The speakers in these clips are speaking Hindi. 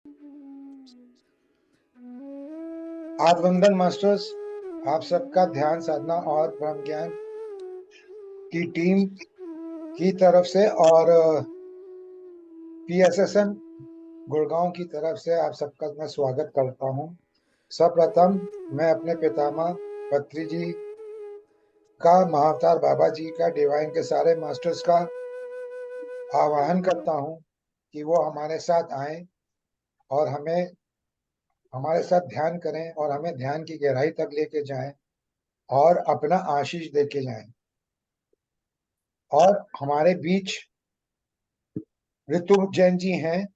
आज वंदन मास्टर्स, आप सबका ध्यान साधना और ब्रह्म ज्ञान की टीम की तरफ से और पीएसएसएम गुड़गांव की तरफ से आप सबका मैं स्वागत करता हूं। सर्वप्रथम मैं अपने पितामह पत्री जी का, महाअवतार बाबा जी का, डिवाइन के सारे मास्टर्स का आवाहन करता हूं कि वो हमारे साथ आए और हमारे साथ ध्यान करें और हमें ध्यान की गहराई तक लेके जाएं और अपना आशीष देके जाएं। और हमारे बीच ऋतु जैन जी हैं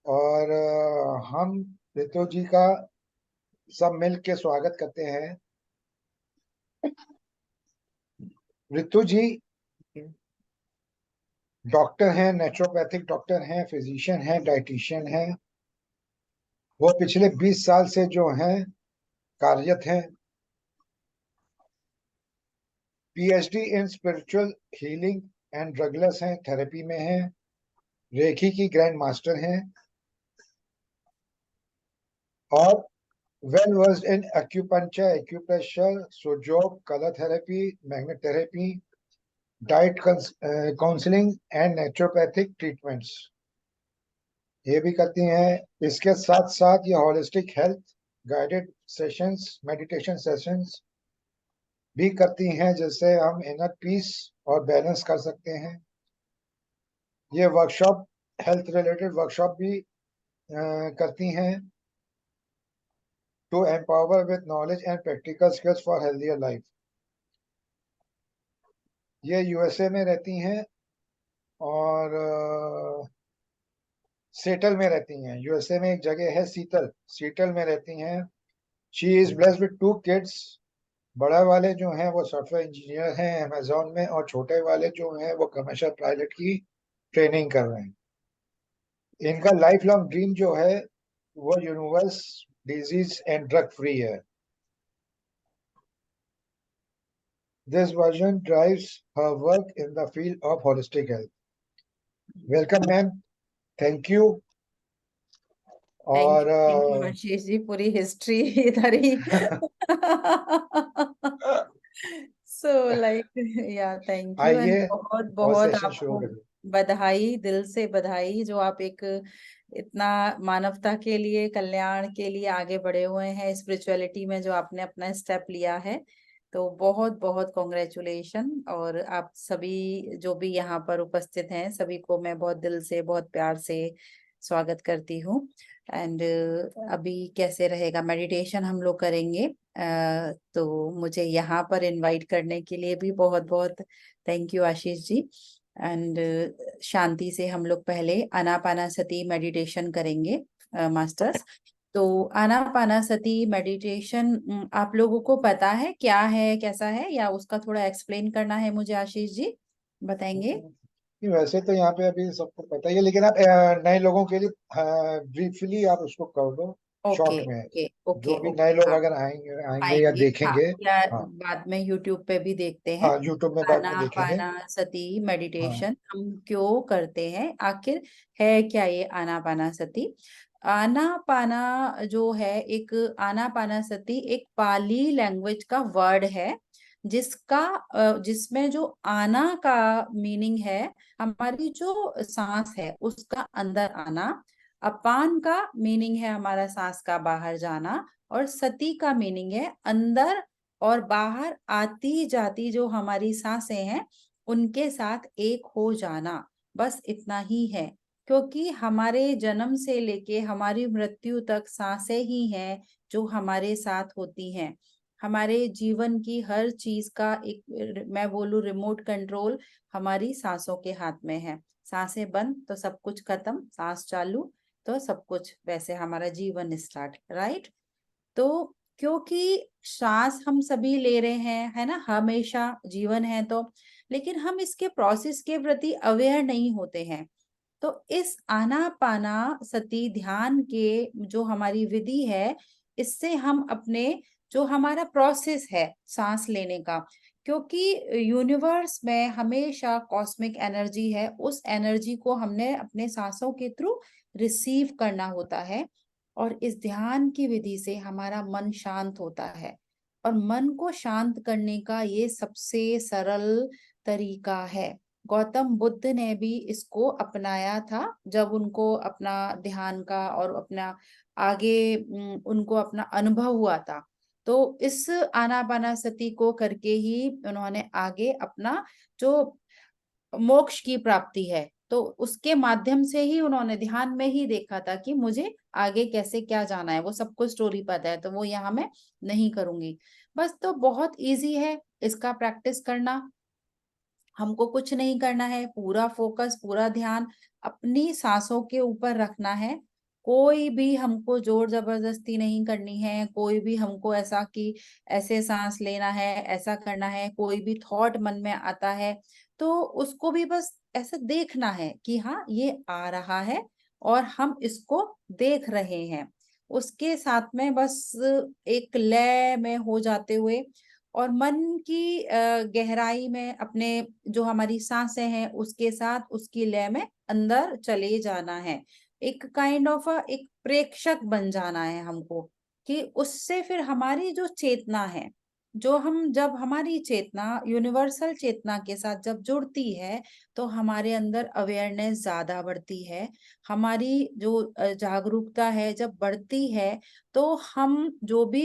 और हम ऋतु जी का सब मिल के स्वागत करते हैं। ऋतु जी डॉक्टर हैं, नेचुरोपैथिक डॉक्टर हैं, फिजिशियन हैं, डाइटिशियन हैं। वो पिछले 20 साल से जो हैं कार्यरत हैं। PhD in spiritual healing and drugless हैं, थेरेपी में हैं, रेखी की ग्रैंड मास्टर हैं और well versed in acupuncture, acupressure, sujok, colour therapy, magnet therapy, diet counselling and naturopathic treatments ये भी करती हैं। इसके साथ साथ ये holistic health guided sessions, meditation sessions भी करती हैं, जिससे हम इनर पीस और बैलेंस कर सकते हैं। ये वर्कशॉप, हेल्थ रिलेटेड वर्कशॉप भी करती हैं to empower with knowledge and practical skills for healthier life. ये यूएसए में रहती हैं और सेटल में रहती हैं। यूएसए में एक जगह है सीटल, सीटल में रहती हैं। She is blessed with 2 kids. बड़ा वाले जो हैं वो सॉफ्टवेयर इंजीनियर हैं अमेजोन में, और छोटे वाले जो हैं वो कमर्शियल पायलट की ट्रेनिंग कर रहे हैं। इनका लाइफ लॉन्ग ड्रीम जो है वो universe, disease and drug free है। This version drives her work in the field of holistic health. Welcome ma'am, thank you. Thank और यू आशीष जी, पूरी हिस्ट्री इधर ही। So like yeah thank you and आइए बहुत और बहुत सेशन शुरू आपको करिए। बधाई, दिल से बधाई, जो आप एक इतना मानवता के लिए, कल्याण के लिए आगे बढ़े हुए हैं। स्पिरिचुअलिटी में जो आपने अपना स्टेप लिया है, तो बहुत बहुत कॉन्ग्रेचुलेशन। और आप सभी जो भी यहाँ पर उपस्थित हैं, सभी को मैं बहुत दिल से, बहुत प्यार से स्वागत करती हूँ। एंड अभी कैसे रहेगा, मेडिटेशन हम लोग करेंगे। तो मुझे यहाँ पर इनवाइट करने के लिए भी बहुत बहुत thank you Ashish ji. And शांति से हम लोग पहले आनापानासती मेडिटेशन करेंगे मास्टर्स। तो आनापानासती मेडिटेशन आप लोगों को पता है क्या है, कैसा है, या उसका थोड़ा एक्सप्लेन करना है मुझे आशीष जी, बताएंगे? वैसे तो यहाँ पे अभी सबको पता ही है, लेकिन आप नए लोगों के लिए ब्रीफली आप उसको कर दो ओके शॉर्ट में। ओके ओके जो भी नए ओके, लोग हाँ अगर आएंगे आएंगे या आएंगे, हाँ, देखेंगे। या हाँ बाद में यूट्यूब पे भी देखते हैं। हाँ, यूट्यूब में बाद में देखेंगे। आनापानासती हाँ मेडिटेशन हम क्यों करते हैं, आखिर है क्या ये आनापानासती? आनापाना जो है, एक आनापानासती एक पाली लैंग्वेज का वर्ड है, जिसमें जो आना का मीनिंग है, हमारी जो सांस है उसका अंदर आना। अपान का मीनिंग है हमारा सांस का बाहर जाना, और सती का मीनिंग है अंदर और बाहर आती जाती जो हमारी सांसें हैं उनके साथ एक हो जाना। बस इतना ही है, क्योंकि हमारे जन्म से लेके हमारी मृत्यु तक सांसें ही हैं जो हमारे साथ होती हैं। हमारे जीवन की हर चीज का एक, मैं बोलूं, रिमोट कंट्रोल हमारी सांसों के हाथ में है। सांसें बंद तो सब कुछ खत्म, सांस चालू तो सब कुछ, वैसे हमारा जीवन स्टार्ट, राइट? तो क्योंकि श्वास हम सभी ले रहे हैं, है ना, हमेशा जीवन है तो, लेकिन हम इसके प्रोसेस के प्रति अवेयर नहीं होते हैं। तो इस आनापाना सती ध्यान के जो हमारी विधि है, इससे हम अपने, जो हमारा प्रोसेस है सांस लेने का, क्योंकि यूनिवर्स में हमेशा कॉस्मिक एनर्जी है, उस एनर्जी को हमने अपने सांसों के थ्रू रिसीव करना होता है। और इस ध्यान की विधि से हमारा मन शांत होता है, और मन को शांत करने का ये सबसे सरल तरीका है। गौतम बुद्ध ने भी इसको अपनाया था जब उनको अपना ध्यान का और अपना आगे उनको अपना अनुभव हुआ था। तो इस आनापानासति को करके ही उन्होंने आगे अपना जो मोक्ष की प्राप्ति है, तो उसके माध्यम से ही उन्होंने ध्यान में ही देखा था कि मुझे आगे कैसे क्या जाना है। वो सबको स्टोरी पता है, तो वो यहाँ मैं नहीं करूंगी। बस, तो बहुत इजी है इसका प्रैक्टिस करना। हमको कुछ नहीं करना है, पूरा फोकस, पूरा ध्यान अपनी सांसों के ऊपर रखना है। कोई भी हमको जोर जबरदस्ती नहीं करनी है, कोई भी हमको ऐसा कि ऐसे सांस लेना है, ऐसा करना है, कोई भी थॉट मन में आता है तो उसको भी बस ऐसे देखना है कि हाँ, ये आ रहा है और हम इसको देख रहे हैं। उसके साथ में बस एक लय में हो जाते हुए और मन की गहराई में अपने जो हमारी सांसें हैं उसके साथ उसकी लय में अंदर चले जाना है। एक काइंड ऑफ एक प्रेक्षक बन जाना है हमको, कि उससे फिर हमारी जो चेतना है, जो हम जब हमारी चेतना यूनिवर्सल चेतना के साथ जब जुड़ती है तो हमारे अंदर अवेयरनेस ज्यादा बढ़ती है। हमारी जो जागरूकता है जब बढ़ती है तो हम जो भी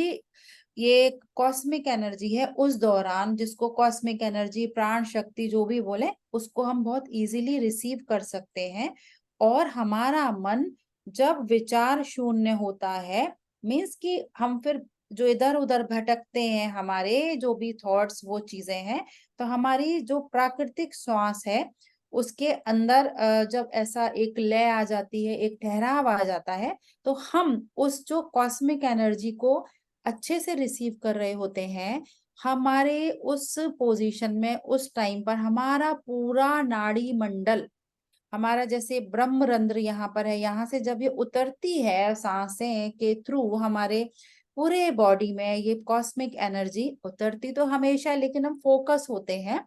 ये कॉस्मिक एनर्जी है उस दौरान, जिसको कॉस्मिक एनर्जी, प्राण शक्ति जो भी बोले, उसको हम बहुत इजीली रिसीव कर सकते हैं। और हमारा मन जब विचार शून्य होता है, मीन्स कि हम फिर जो इधर उधर भटकते हैं, हमारे जो भी थॉट्स वो चीजें हैं, तो हमारी जो प्राकृतिक श्वास है उसके अंदर जब ऐसा एक लय आ जाती है, एक ठहराव आ जाता है, तो हम उस जो कॉस्मिक एनर्जी को अच्छे से रिसीव कर रहे होते हैं। हमारे उस पोजीशन में उस टाइम पर हमारा पूरा नाड़ी मंडल, हमारा जैसे ब्रह्मरंध्र यहाँ पर है, यहाँ से जब ये उतरती है सांसें के थ्रू हमारे पूरे बॉडी में ये कॉस्मिक एनर्जी उतरती तो हमेशा, लेकिन हम फोकस होते हैं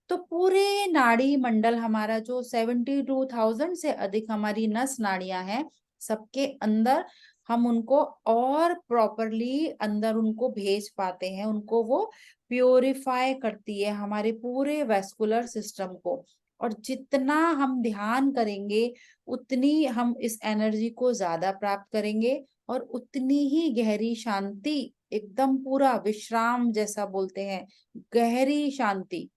तो पूरे नाड़ी मंडल हमारा जो 72,000 से अधिक हमारी नस नाड़ियां हैं, सबके अंदर हम उनको और प्रॉपरली अंदर उनको भेज पाते हैं। उनको वो प्योरीफाई करती है हमारे पूरे वेस्कुलर सिस्टम को। और जितना हम ध्यान करेंगे उतनी हम इस एनर्जी को ज्यादा प्राप्त करेंगे और उतनी ही गहरी शांति, एकदम पूरा विश्राम जैसा बोलते हैं, गहरी शांति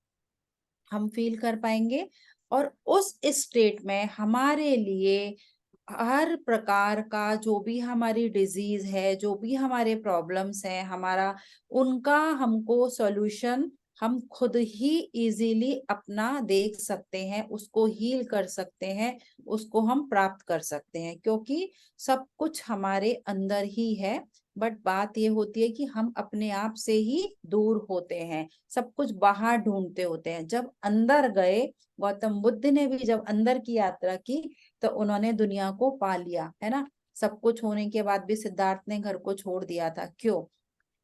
हम फील कर पाएंगे। और उस स्टेट में हमारे लिए हर प्रकार का जो भी हमारी डिजीज है, जो भी हमारे प्रॉब्लम्स है हमारा, उनका हमको सॉल्यूशन हम खुद ही इजीली अपना देख सकते हैं, उसको हील कर सकते हैं, उसको हम प्राप्त कर सकते हैं, क्योंकि सब कुछ हमारे अंदर ही है। बट बात ये होती है कि हम अपने आप से ही दूर होते हैं, सब कुछ बाहर ढूंढते होते हैं। जब अंदर गए, गौतम बुद्ध ने भी जब अंदर की यात्रा की तो उन्होंने दुनिया को पा लिया, है ना। सब कुछ होने के बाद भी सिद्धार्थ ने घर को छोड़ दिया था, क्यों?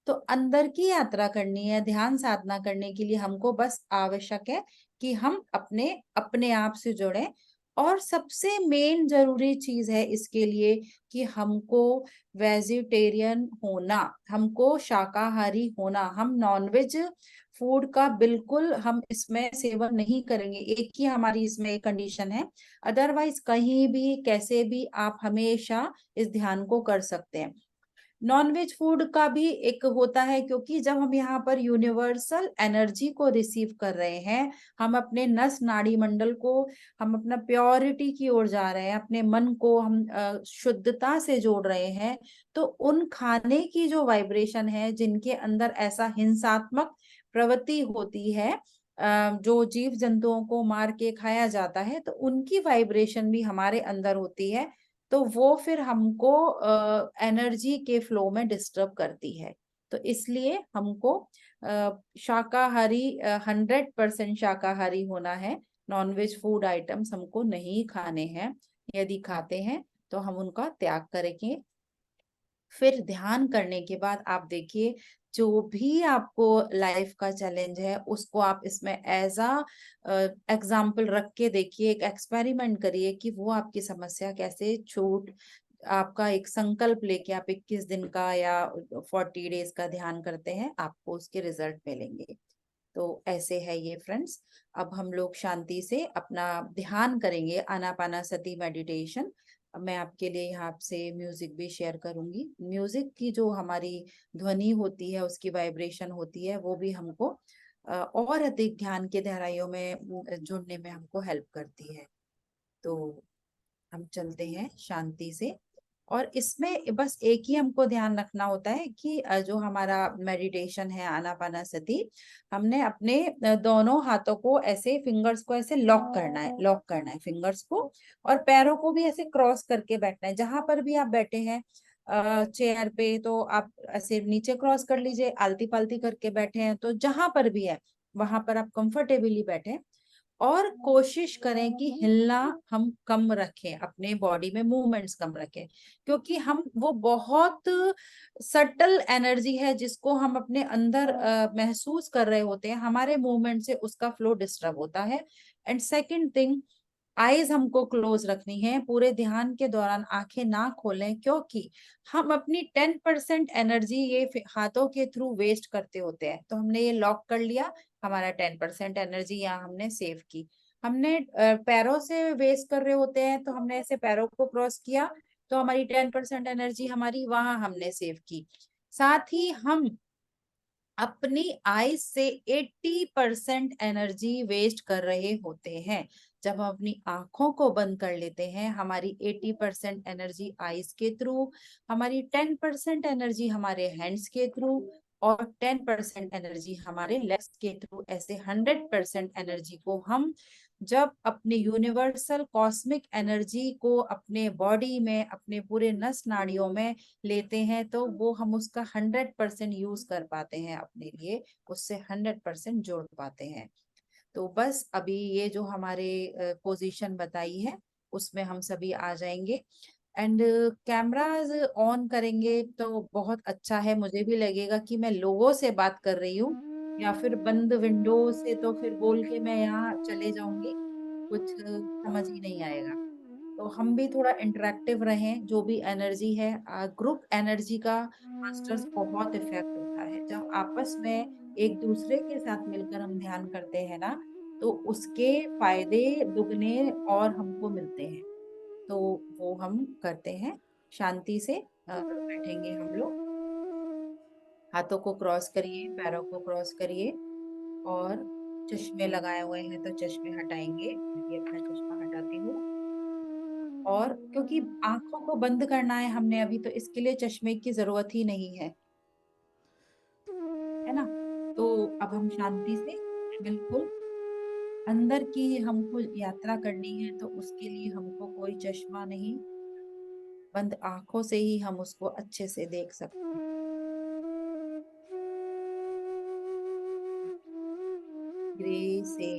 तो अंदर की यात्रा करनी है, ध्यान साधना करने के लिए हमको बस आवश्यक है कि हम अपने अपने आप से जुड़े। और सबसे मेन जरूरी चीज है इसके लिए कि हमको वेजिटेरियन होना, हमको शाकाहारी होना। हम नॉनवेज फूड का बिल्कुल हम इसमें सेवन नहीं करेंगे, एक ही हमारी इसमें एक कंडीशन है। अदरवाइज कहीं भी कैसे भी आप हमेशा इस ध्यान को कर सकते हैं। नॉनवेज फूड का भी एक होता है, क्योंकि जब हम यहाँ पर यूनिवर्सल एनर्जी को रिसीव कर रहे हैं, हम अपने नस नाड़ी मंडल को, हम अपना प्योरिटी की ओर जा रहे हैं, अपने मन को हम शुद्धता से जोड़ रहे हैं, तो उन खाने की जो वाइब्रेशन है, जिनके अंदर ऐसा हिंसात्मक प्रवृत्ति होती है, जो जीव जंतुओं को मार के खाया जाता है, तो उनकी वाइब्रेशन भी हमारे अंदर होती है। तो वो फिर हमको एनर्जी के फ्लो में डिस्टर्ब करती है। तो इसलिए हमको शाकाहारी, 100% शाकाहारी होना है। नॉनवेज फूड आइटम्स हमको नहीं खाने हैं। यदि खाते हैं तो हम उनका त्याग करेंगे। फिर ध्यान करने के बाद आप देखिए जो भी आपको लाइफ का चैलेंज है उसको आप इसमें एज अ एग्जाम्पल रख के देखिए, एक एक्सपेरिमेंट करिए कि वो आपकी समस्या कैसे छूट, आपका एक संकल्प लेके आप 21 दिन का या 40 डेज का ध्यान करते हैं, आपको उसके रिजल्ट मिलेंगे। तो ऐसे है ये फ्रेंड्स। अब हम लोग शांति से अपना ध्यान करेंगे, आनापानासती मेडिटेशन। मैं आपके लिए यहाँ से म्यूजिक भी शेयर करूंगी। म्यूजिक की जो हमारी ध्वनि होती है, उसकी वाइब्रेशन होती है, वो भी हमको और अधिक ध्यान के गहराइयों में जुड़ने में हमको हेल्प करती है। तो हम चलते हैं शांति से। और इसमें बस एक ही हमको ध्यान रखना होता है कि जो हमारा मेडिटेशन है आनापानासती, हमने अपने दोनों हाथों को ऐसे, फिंगर्स को ऐसे लॉक करना है फिंगर्स को, और पैरों को भी ऐसे क्रॉस करके बैठना है। जहां पर भी आप बैठे हैं चेयर पे, तो आप ऐसे नीचे क्रॉस कर लीजिए, आलती पालती करके बैठे हैं तो जहां पर भी है वहां पर आप कंफर्टेबली बैठे, और कोशिश करें कि हिलना हम कम रखें, अपने बॉडी में मूवमेंट्स कम रखें, क्योंकि हम वो बहुत सटल एनर्जी है जिसको हम अपने अंदर महसूस कर रहे होते हैं, हमारे मूवमेंट से उसका फ्लो डिस्टर्ब होता है। एंड सेकंड थिंग, आईज हमको क्लोज रखनी है पूरे ध्यान के दौरान, आंखें ना खोलें, क्योंकि हम अपनी 10% एनर्जी ये हाथों के थ्रू वेस्ट करते होते हैं। तो हमने ये लॉक कर लिया, हमारा 10% एनर्जी यहाँ हमने सेव की। हमने पैरों से वेस्ट कर रहे होते हैं, तो हमने ऐसे पैरों को क्रॉस किया, तो हमारी 10% एनर्जी हमारी वहां हमने सेव की। साथ ही हम अपनी आईज से 80% एनर्जी वेस्ट कर रहे होते हैं। जब हम अपनी आंखों को बंद कर लेते हैं, हमारी 80% एनर्जी आईज के थ्रू, हमारी 10% एनर्जी हमारे हैंड्स के थ्रू, और 10% एनर्जी हमारे लेग्स के थ्रू, ऐसे 100% एनर्जी को हम जब अपने यूनिवर्सल कॉस्मिक एनर्जी को अपने बॉडी में, अपने पूरे नस नाड़ियों में लेते हैं, तो वो हम उसका 100% यूज कर पाते हैं अपने लिए, उससे 100% जोड़ पाते हैं। तो बस अभी ये जो हमारे पोजीशन बताई है उसमें हम सभी आ जाएंगे, एंड कैमराज ऑन करेंगे तो बहुत अच्छा है। मुझे भी लगेगा कि मैं लोगों से बात कर रही हूँ, या फिर बंद विंडो से तो फिर बोल के मैं यहाँ चले जाऊंगी, कुछ समझ ही नहीं आएगा। तो हम भी थोड़ा इंटरेक्टिव रहें, जो भी एनर्जी है, ग्रुप एनर्जी का मास्टर्स बहुत इफेक्ट होता है। जब आपस में एक दूसरे के साथ मिलकर हम ध्यान करते हैं ना, तो उसके फायदे दुगने और हमको मिलते हैं। तो वो हम करते हैं शांति से। बैठेंगे हम लोग, हाथों को क्रॉस करिए, पैरों को क्रॉस करिए, और चश्मे लगाए हुए हैं तो चश्मे हटाएंगे। मैं भी अपना चश्मा हटाती हूँ। और क्योंकि आंखों को बंद करना है हमने अभी, तो इसके लिए चश्मे की जरूरत ही नहीं है ना। तो अब हम शांति से, बिल्कुल अंदर की हमको यात्रा करनी है, तो उसके लिए हमको कोई चश्मा नहीं, बंद आंखों से ही हम उसको अच्छे से देख सकते हैं। धीरे से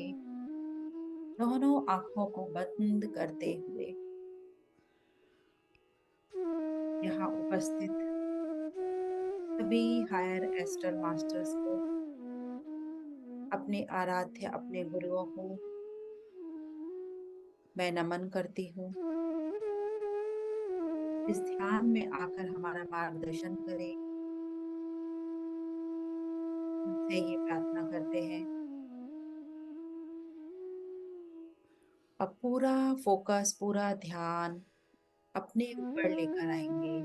दोनों आंखों को बंद करते हुए यहाँ उपस्थित सभी हायर एस्ट्रल मास्टर्स को, अपने आराध्य, अपने गुरुओं को मैं नमन करती हूँ। इस ध्यान में आकर हमारा मार्गदर्शन करें, उनसे ये प्रार्थना करते हैं। अब पूरा फोकस, पूरा ध्यान अपने ऊपर लेकर आएंगे।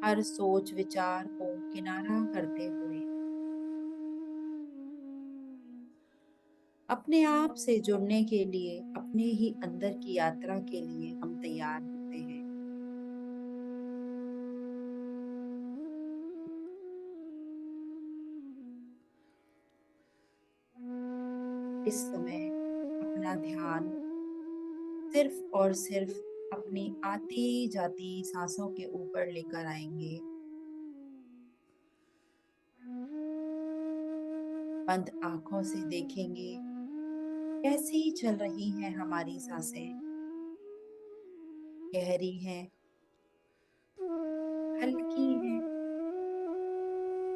हर सोच विचार को किनारा करते हुए अपने आप से जुड़ने के लिए, अपने ही अंदर की यात्रा के लिए हम तैयार होते हैं। इस समय अपना ध्यान सिर्फ और सिर्फ अपनी आती जाती सांसों के ऊपर लेकर आएंगे। बंद आंखों से देखेंगे कैसी चल रही हैं हमारी सांसें। गहरी हैं, हल्की हैं,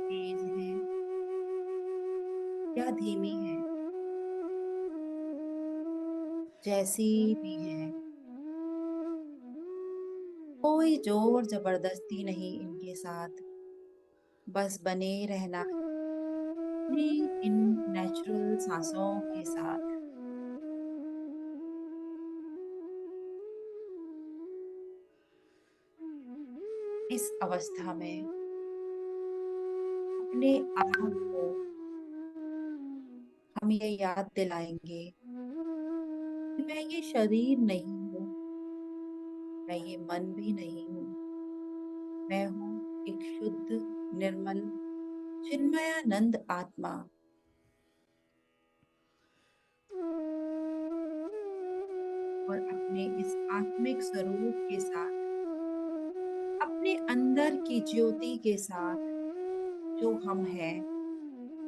तेज हैं या धीमी हैं, जैसी भी हैं। कोई जोर जबरदस्ती नहीं इनके साथ, बस बने रहना है अपनी इन नेचुरल सांसों के साथ। इस अवस्था में अपने आप को हम ये याद दिलाएंगे कि मैं ये शरीर नहीं हूँ, मैं ये मन भी नहीं हूँ, मैं हूँ एक शुद्ध, निर्मल, चिन्मयानंद आत्मा। और अपने इस आत्मिक स्वरूप के साथ, अपने अंदर की ज्योति के साथ जो हम हैं,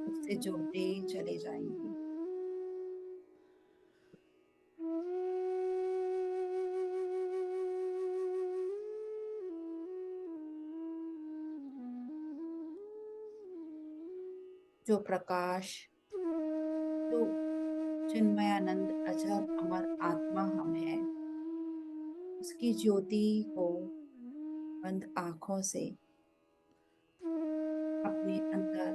उससे जुड़ते चले जाएंगे। जो प्रकाश, जो चिन्मयानंद अजब अमर आत्मा हम हैं, उसकी ज्योति को बंद आंखों से अपने अंदर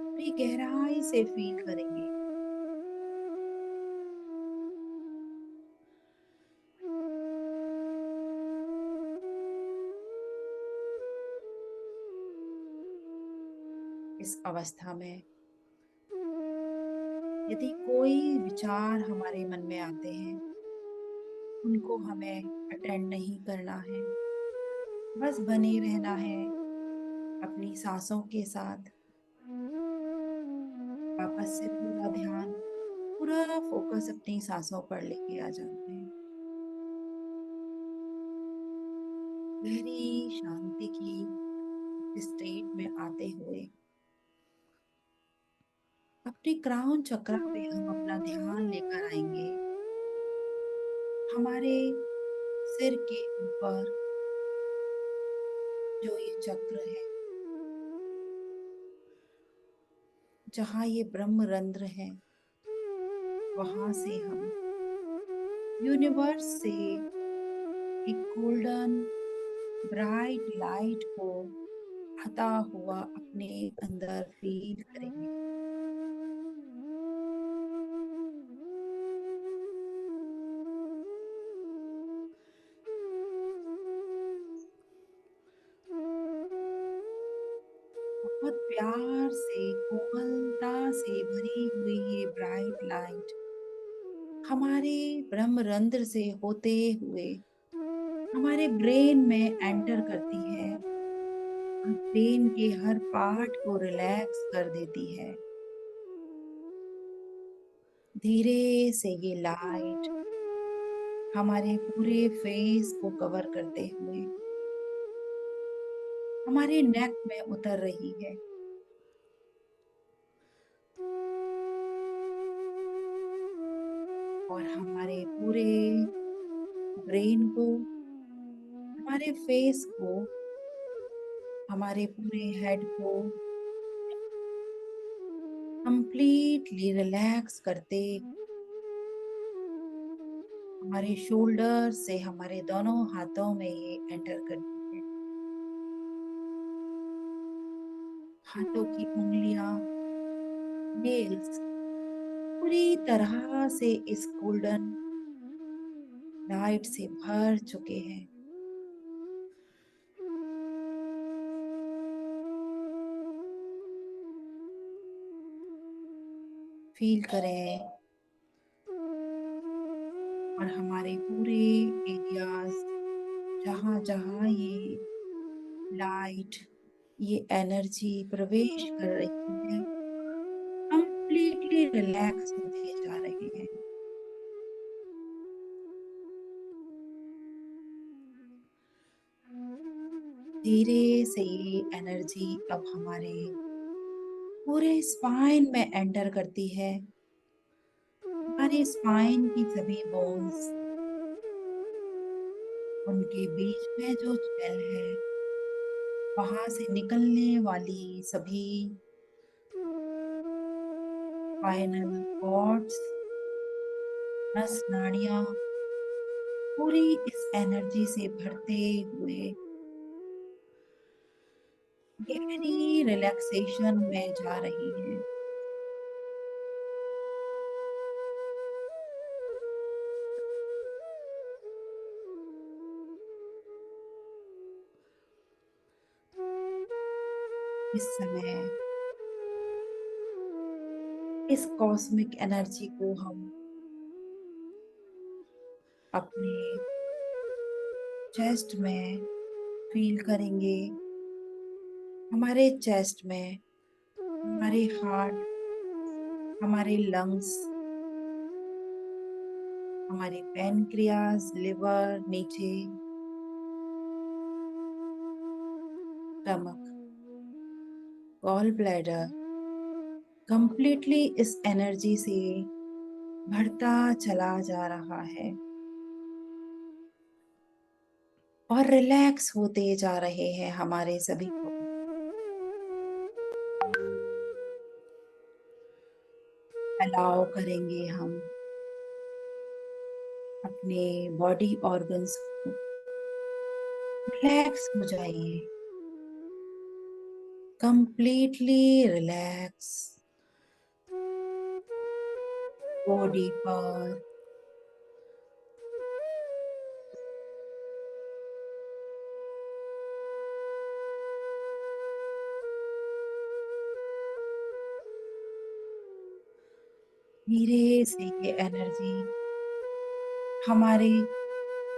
बड़ी गहराई से फील करेंगे। इस अवस्था में यदि कोई विचार हमारे मन में आते हैं, उनको हमें अटेंड नहीं करना है, बस बने रहना है अपनी सांसों के साथ। वापस से पूरा ध्यान, पूरा फोकस अपनी सांसों पर लेके आ जाते हैं। गहरी शांति की स्टेट में आते हुए अपने क्राउन चक्र पे हम अपना ध्यान लेकर आएंगे। हमारे सिर के ऊपर जो ये चक्र है, जहाँ ये ब्रह्म रंध्र है, वहां से हम यूनिवर्स से एक गोल्डन ब्राइट लाइट को आता हुआ अपने अंदर फील करेंगे। बहुत प्यार से, कोमलता से भरी हुई ये ब्राइट लाइट हमारे ब्रह्म रंध्र से होते हुए हमारे ब्रेन में एंटर करती है और ब्रेन के हर पार्ट को रिलैक्स कर देती है। धीरे से ये लाइट हमारे पूरे फेस को कवर करते हुए हमारे नेक में उतर रही है। और हमारे पूरे ब्रेन को, हमारे फेस को, हमारे पूरे हेड को कंप्लीटली रिलैक्स करते, हमारे शोल्डर से हमारे दोनों हाथों में ये एंटर करती है। हाथों की उंगलियां, नेल्स पूरी तरह से इस गोल्डन लाइट से भर चुके हैं। फील करें और हमारे पूरे एरियाज, जहां जहां ये लाइट, ये एनर्जी प्रवेश कर रही है, कंप्लीटली रिलैक्स होते जा रहे हैं। धीरे से ये एनर्जी अब हमारे पूरे स्पाइन में एंटर करती है। हमारे स्पाइन की सभी बोन्स उनके बीच में जो जेल है, वहां से निकलने वाली सभी स्पाइनल कॉर्ड्स, नस नाड़ियां पूरी इस एनर्जी से भरते हुए गहरी रिलैक्सेशन में जा रही है। इस समय इस कॉस्मिक एनर्जी को हम अपने चेस्ट में फील करेंगे। हमारे चेस्ट में हमारे हार्ट, हमारे लंग्स, हमारे पैनक्रियास, लिवर, नीचे स्टमक, गॉल ब्लैडर कंप्लीटली इस एनर्जी से बढ़ता चला जा रहा है और रिलैक्स होते जा रहे हैं हमारे सभी को। अलाउ करेंगे हम अपने बॉडी ऑर्गन्स को, रिलैक्स हो जाइए, कंप्लीटली रिलैक्स। बॉडी पर धीरे से ये एनर्जी हमारे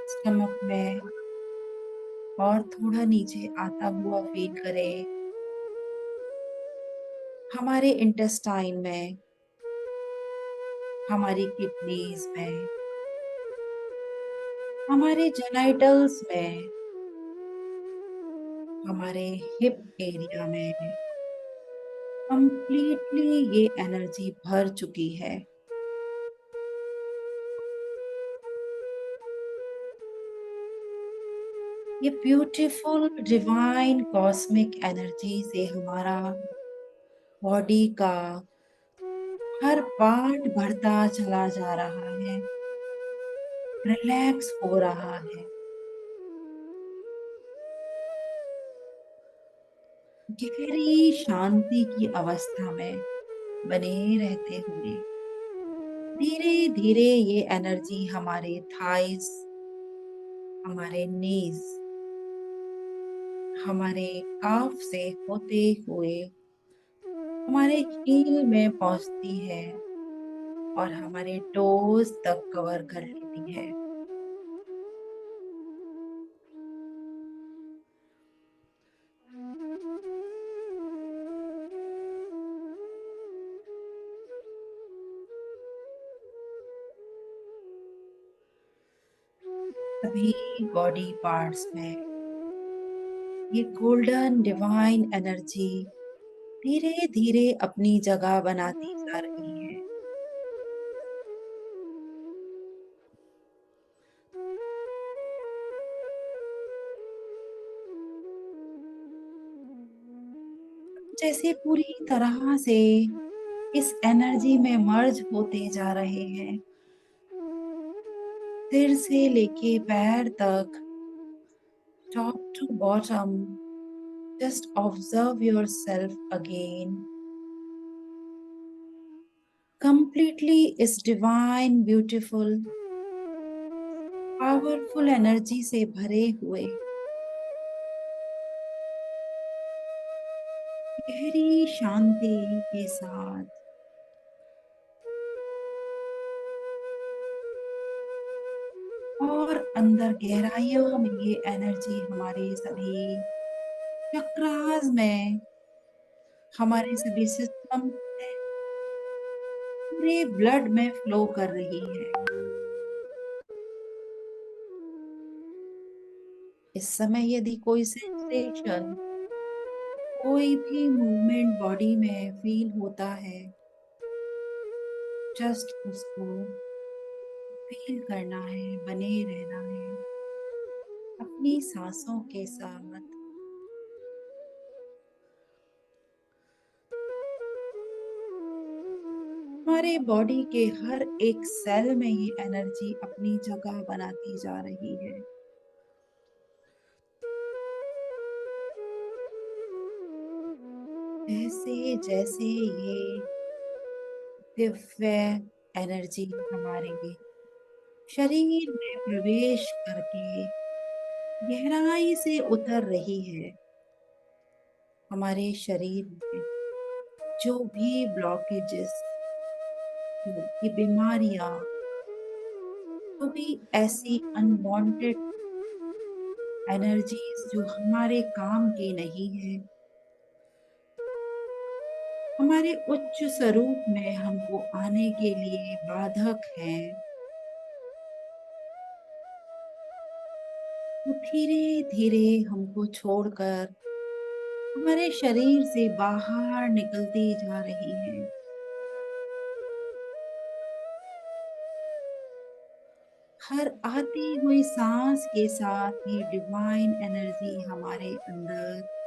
स्टमक में और थोड़ा नीचे आता हुआ फील करें, हमारे इंटेस्टाइन में, हमारी किडनीज में, हमारे जेनाइटल्स में, हमारे हिप एरिया में कंप्लीटली ये एनर्जी भर चुकी है। ये ब्यूटीफुल डिवाइन कॉस्मिक एनर्जी से हमारा बॉडी का हर पार्ट बढ़ता चला जा रहा है, रिलैक्स हो रहा है। गहरी शांति की अवस्था में बने रहते हुए धीरे धीरे ये एनर्जी हमारे थाइस, हमारे नीज, हमारे काफ से होते हुए हमारे हील में पहुंचती है और हमारे टोज तक कवर कर लेती है। सभी बॉडी पार्ट्स में ये गोल्डन डिवाइन एनर्जी धीरे धीरे अपनी जगह बनाती जा रही है। जैसे पूरी तरह से इस एनर्जी में मर्ज होते जा रहे हैं, सिर से लेके पैर तक, top to bottom. Just observe yourself again, completely इस डिवाइन ब्यूटीफुल पावरफुल एनर्जी से भरे हुए गहरी शांति के साथ और अंदर गहराइयों में ये एनर्जी हमारे सभी चक्रास में, हमारे सभी सिस्टम में, पूरे ब्लड में फ्लो कर रही है। इस समय यदि कोई सेंसेशन, कोई भी मूवमेंट बॉडी में फील होता है, जस्ट उसको फील करना है, बने रहना है। अपनी सांसों के साथ हमारे बॉडी के हर एक सेल में ये एनर्जी अपनी जगह बनाती जा रही है। जैसे जैसे ये दिव्य एनर्जी हमारे शरीर में प्रवेश करके गहराई से उतर रही है, हमारे शरीर में जो भी ब्लॉकेजेस, जो भी बीमारियां, जो भी ऐसी अनवांटेड एनर्जीज जो हमारे काम की नहीं है, हमारे उच्च स्वरूप में हमको आने के लिए बाधक हैं, वो धीरे धीरे हमको छोड़कर हमारे शरीर से बाहर निकलती जा रही है। हर आती हुई सांस के साथ ये डिवाइन एनर्जी हमारे अंदर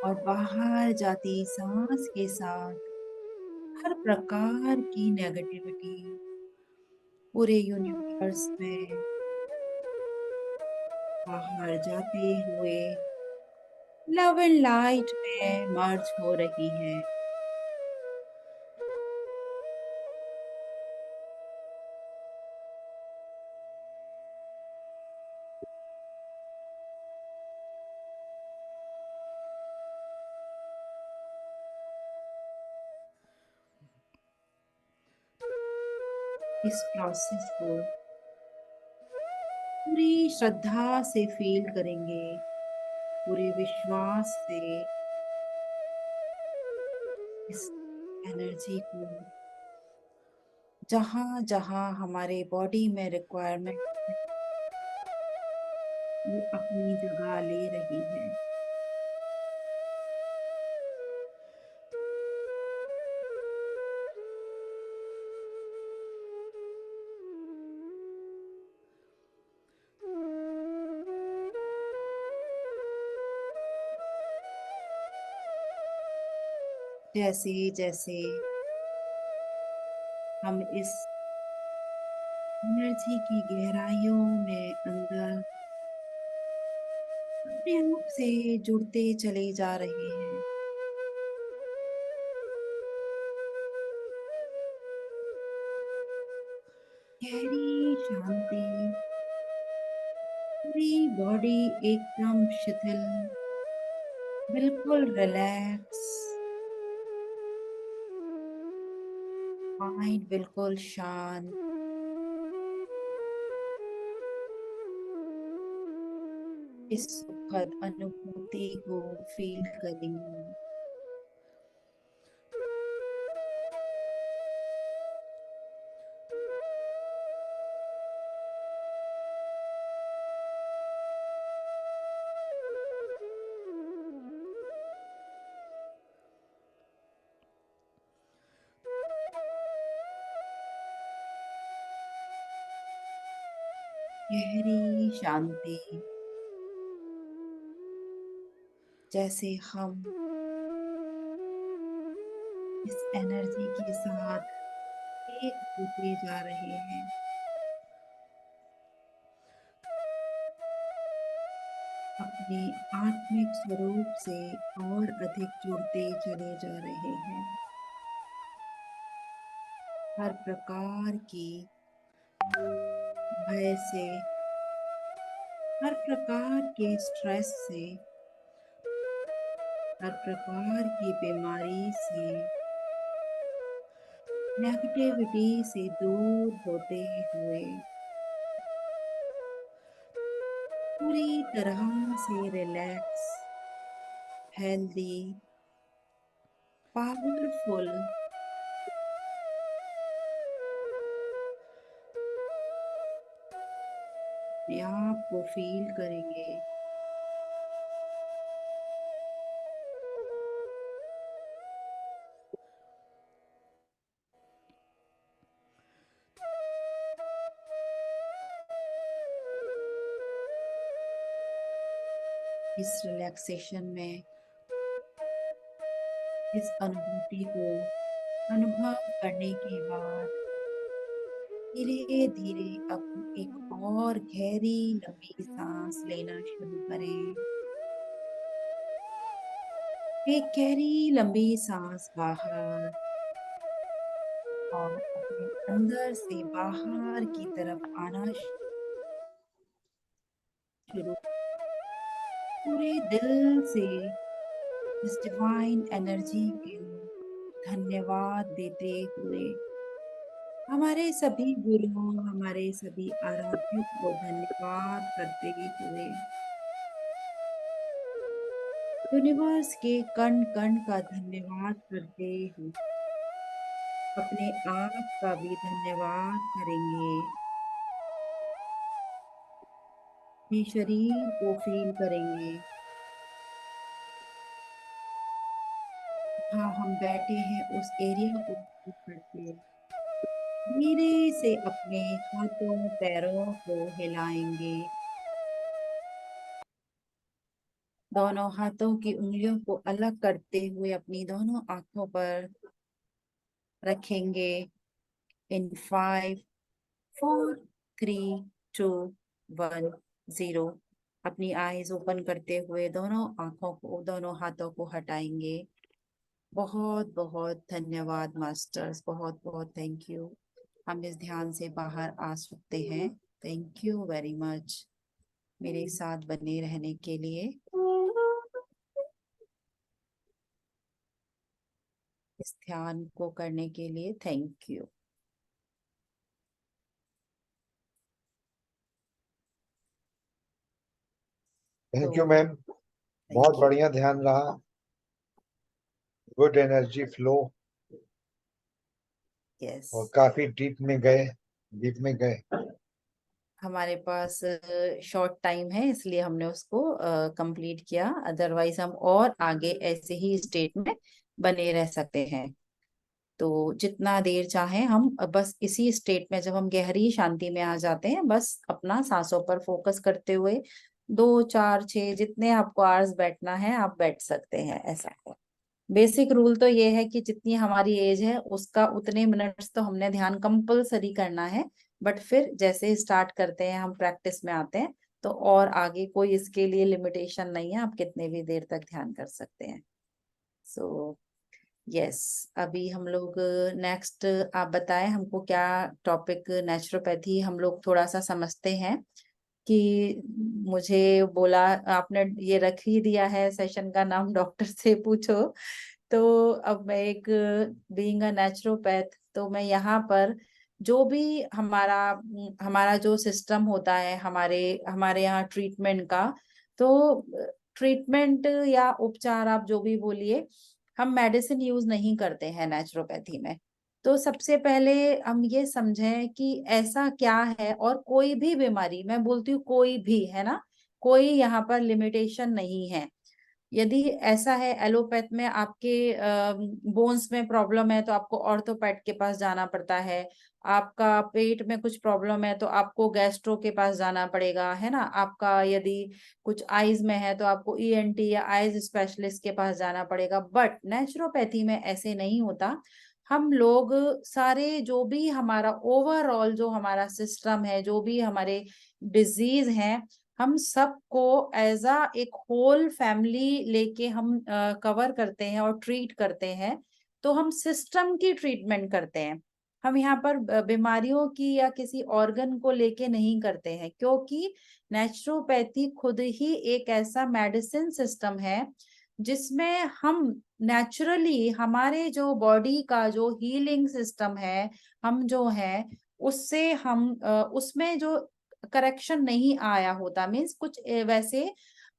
और बाहर जाती सांस के साथ हर प्रकार की नेगेटिविटी पूरे यूनिवर्स में बाहर जाते हुए लव एंड लाइट में मर्ज हो रही है। इस प्रोसेस को पूरी श्रद्धा से फील करेंगे, पूरे विश्वास से इस एनर्जी को जहां जहां हमारे बॉडी में रिक्वायरमेंट है वो अपनी जगह ले रही है। जैसे जैसे हम इस एनर्जी की गहराइयों में अंदर अपने आप से जुड़ते चले जा रहे हैं, गहरी शांति, पूरी बॉडी एकदम शिथिल, बिल्कुल रिलैक्स, माइंड बिल्कुल शांत। इस सुखद अनुभूति को फील करेंगे। गहरी शांति, जैसे हम इस एनर्जी के साथ एक होते जा रहे हैं, अपने आत्मिक स्वरूप से और अधिक जुड़ते चले जा रहे हैं। हर प्रकार की भय से, हर प्रकार के स्ट्रेस से, हर प्रकार की बीमारी से, नेगेटिविटी से दूर होते हुए पूरी तरह से रिलैक्स, हेल्दी, पावरफुल, अपने आप को फील करेंगे। इस रिलैक्सेशन में इस अनुभूति को अनुभव करने के बाद धीरे धीरे अब एक और गहरी लंबी सांस लेना शुरू करें। एक गहरी लंबी सांस बाहर और अपने अंदर से बाहर की तरफ आना शुरू। पूरे दिल से इस डिवाइन एनर्जी के धन्यवाद देते हुए, हमारे सभी गुरुओं, हमारे सभी आराध्यों को धन्यवाद करते हुए, यूनिवर्स के कण कण का धन्यवाद करते हुए अपने आप का भी धन्यवाद करेंगे। अपने शरीर को फील करेंगे। जहाँ हम बैठे हैं उस एरिया को फील करके धीरे से अपने हाथों पैरों को हिलाएंगे। दोनों हाथों की उंगलियों को अलग करते हुए अपनी दोनों आंखों पर रखेंगे। इन 5 4 3 2 1 0 अपनी आईज ओपन करते हुए दोनों आंखों को, दोनों हाथों को हटाएंगे। बहुत बहुत धन्यवाद मास्टर्स, बहुत बहुत थैंक यू। हम इस ध्यान से बाहर आ सकते हैं। थैंक यू वेरी मच मेरे साथ बने रहने के लिए। इस ध्यान को करने के लिए थैंक यू। थैंक यू तो मैम, बहुत थैंक यू। बढ़िया ध्यान रहा। गुड एनर्जी फ्लो यस, और काफी डीप में गए। हमारे पास शॉर्ट टाइम है इसलिए हमने उसको कंप्लीट किया, अदरवाइज हम और आगे ऐसे ही स्टेट में बने रह सकते हैं। तो जितना देर चाहे हम बस इसी स्टेट में, जब हम गहरी शांति में आ जाते हैं, बस अपना सांसों पर फोकस करते हुए 2 4 6 जितने आपको आवर्स बैठना है आप बैठ सकते हैं। ऐसा है। बेसिक रूल तो ये है कि जितनी हमारी एज है उसका उतने मिनट्स तो हमने ध्यान कंपलसरी करना है। बट फिर जैसे स्टार्ट करते हैं हम प्रैक्टिस में आते हैं तो और आगे कोई इसके लिए लिमिटेशन नहीं है, आप कितने भी देर तक ध्यान कर सकते हैं। सो यस, अभी हम लोग नेक्स्ट, आप बताएं हमको क्या टॉपिक। नेचुरोपैथी हम लोग थोड़ा सा समझते हैं कि मुझे बोला आपने, ये रख ही दिया है सेशन का नाम डॉक्टर से पूछो। तो अब मैं एक बीइंग अ नेचुरोपैथ, तो मैं यहाँ पर जो भी हमारा हमारा जो सिस्टम होता है, हमारे हमारे यहाँ ट्रीटमेंट का, तो ट्रीटमेंट या उपचार आप जो भी बोलिए, हम मेडिसिन यूज नहीं करते हैं नेचुरोपैथी में। तो सबसे पहले हम ये समझें कि ऐसा क्या है, और कोई भी बीमारी, मैं बोलती हूँ कोई भी, है ना, कोई यहाँ पर लिमिटेशन नहीं है। यदि ऐसा है एलोपैथ में आपके बोन्स में प्रॉब्लम है तो आपको ऑर्थोपैड के पास जाना पड़ता है। आपका पेट में कुछ प्रॉब्लम है तो आपको गैस्ट्रो के पास जाना पड़ेगा, है ना। आपका यदि कुछ आईज में है तो आपको ईएनटी या आईज स्पेशलिस्ट के पास जाना पड़ेगा। बट नेचुरोपैथी में ऐसे नहीं होता। हम लोग सारे जो भी हमारा ओवरऑल जो हमारा सिस्टम है, जो भी हमारे डिजीज हैं, हम सबको एज अ एक होल फैमिली लेके हम कवर करते हैं और ट्रीट करते हैं। तो हम सिस्टम की ट्रीटमेंट करते हैं। हम यहाँ पर बीमारियों की या किसी ऑर्गन को लेके नहीं करते हैं, क्योंकि नेचुरोपैथी खुद ही एक ऐसा मेडिसिन सिस्टम है जिसमें हम नेचुरली हमारे जो बॉडी का जो हीलिंग सिस्टम है, हम जो है उससे हम उसमें जो करेक्शन नहीं आया होता, मीन्स कुछ वैसे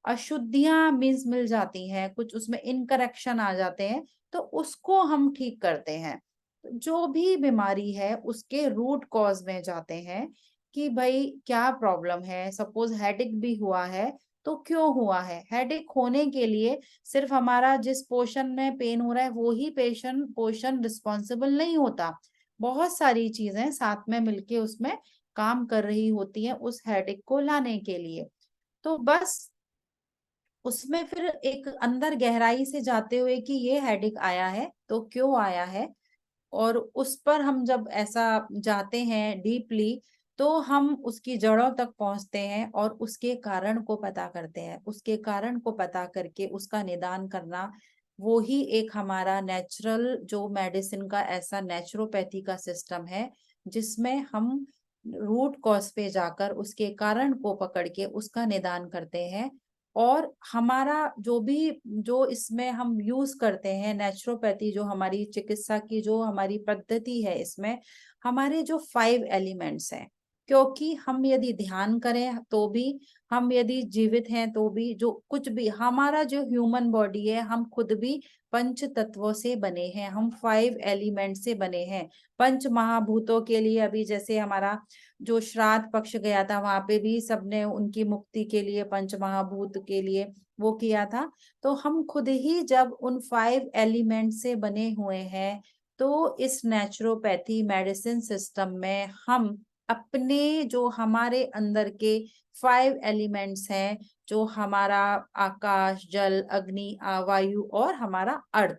अशुद्धियां मीन्स मिल जाती हैं, कुछ उसमें इनकरेक्शन आ जाते हैं, तो उसको हम ठीक करते हैं। जो भी बीमारी है उसके रूट कॉज में जाते हैं कि भाई क्या प्रॉब्लम है। सपोज हेडेक भी हुआ है तो क्यों हुआ है। हेडेक होने के लिए सिर्फ हमारा जिस पोर्शन में पेन हो रहा है वो ही पोर्शन रिस्पॉन्सिबल नहीं होता। बहुत सारी चीजें साथ में मिलके उसमें काम कर रही होती हैं उस हेडेक को लाने के लिए। तो बस उसमें फिर एक अंदर गहराई से जाते हुए कि ये हेडेक आया है तो क्यों आया है, और उस पर हम जब ऐसा जाते हैं डीपली, तो हम उसकी जड़ों तक पहुंचते हैं और उसके कारण को पता करते हैं। उसके कारण को पता करके उसका निदान करना, वो ही एक हमारा नेचुरल जो मेडिसिन का ऐसा नेचुरोपैथी का सिस्टम है, जिसमें हम रूट कॉज पे जाकर उसके कारण को पकड़ के उसका निदान करते हैं। और हमारा जो इसमें हम यूज करते हैं नेचुरोपैथी, जो हमारी चिकित्सा की जो हमारी पद्धति है, इसमें हमारे जो 5 एलिमेंट्स हैं, क्योंकि हम यदि ध्यान करें तो भी, हम यदि जीवित हैं तो भी, जो कुछ भी हमारा जो ह्यूमन बॉडी है, हम खुद भी पंच तत्वों से बने हैं, हम 5 एलिमेंट से बने हैं। पंच महाभूतों के लिए अभी जैसे हमारा जो श्राद्ध पक्ष गया था, वहां पे भी सबने उनकी मुक्ति के लिए पंच महाभूत के लिए वो किया था। तो हम खुद ही जब उन 5 एलिमेंट से बने हुए हैं, तो इस नेचुरोपैथी मेडिसिन सिस्टम में हम अपने जो हमारे अंदर के 5 एलिमेंट्स हैं, जो हमारा आकाश, जल, अग्नि, वायु और हमारा अर्थ,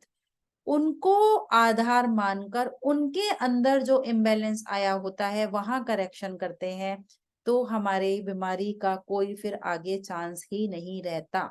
उनको आधार मानकर उनके अंदर जो इम्बैलेंस आया होता है वहां करेक्शन करते हैं, तो हमारे बीमारी का कोई फिर आगे चांस ही नहीं रहता।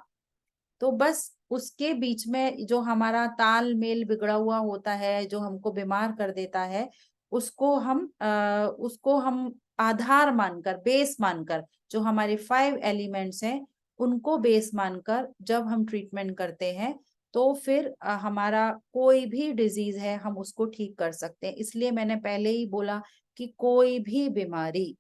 तो बस उसके बीच में जो हमारा तालमेल बिगड़ा हुआ होता है, जो हमको बीमार कर देता है, उसको हम आधार मानकर, बेस मानकर, जो हमारे 5 एलिमेंट्स हैं उनको बेस मानकर जब हम ट्रीटमेंट करते हैं, तो फिर हमारा कोई भी डिजीज है हम उसको ठीक कर सकते हैं। इसलिए मैंने पहले ही बोला कि कोई भी बीमारी,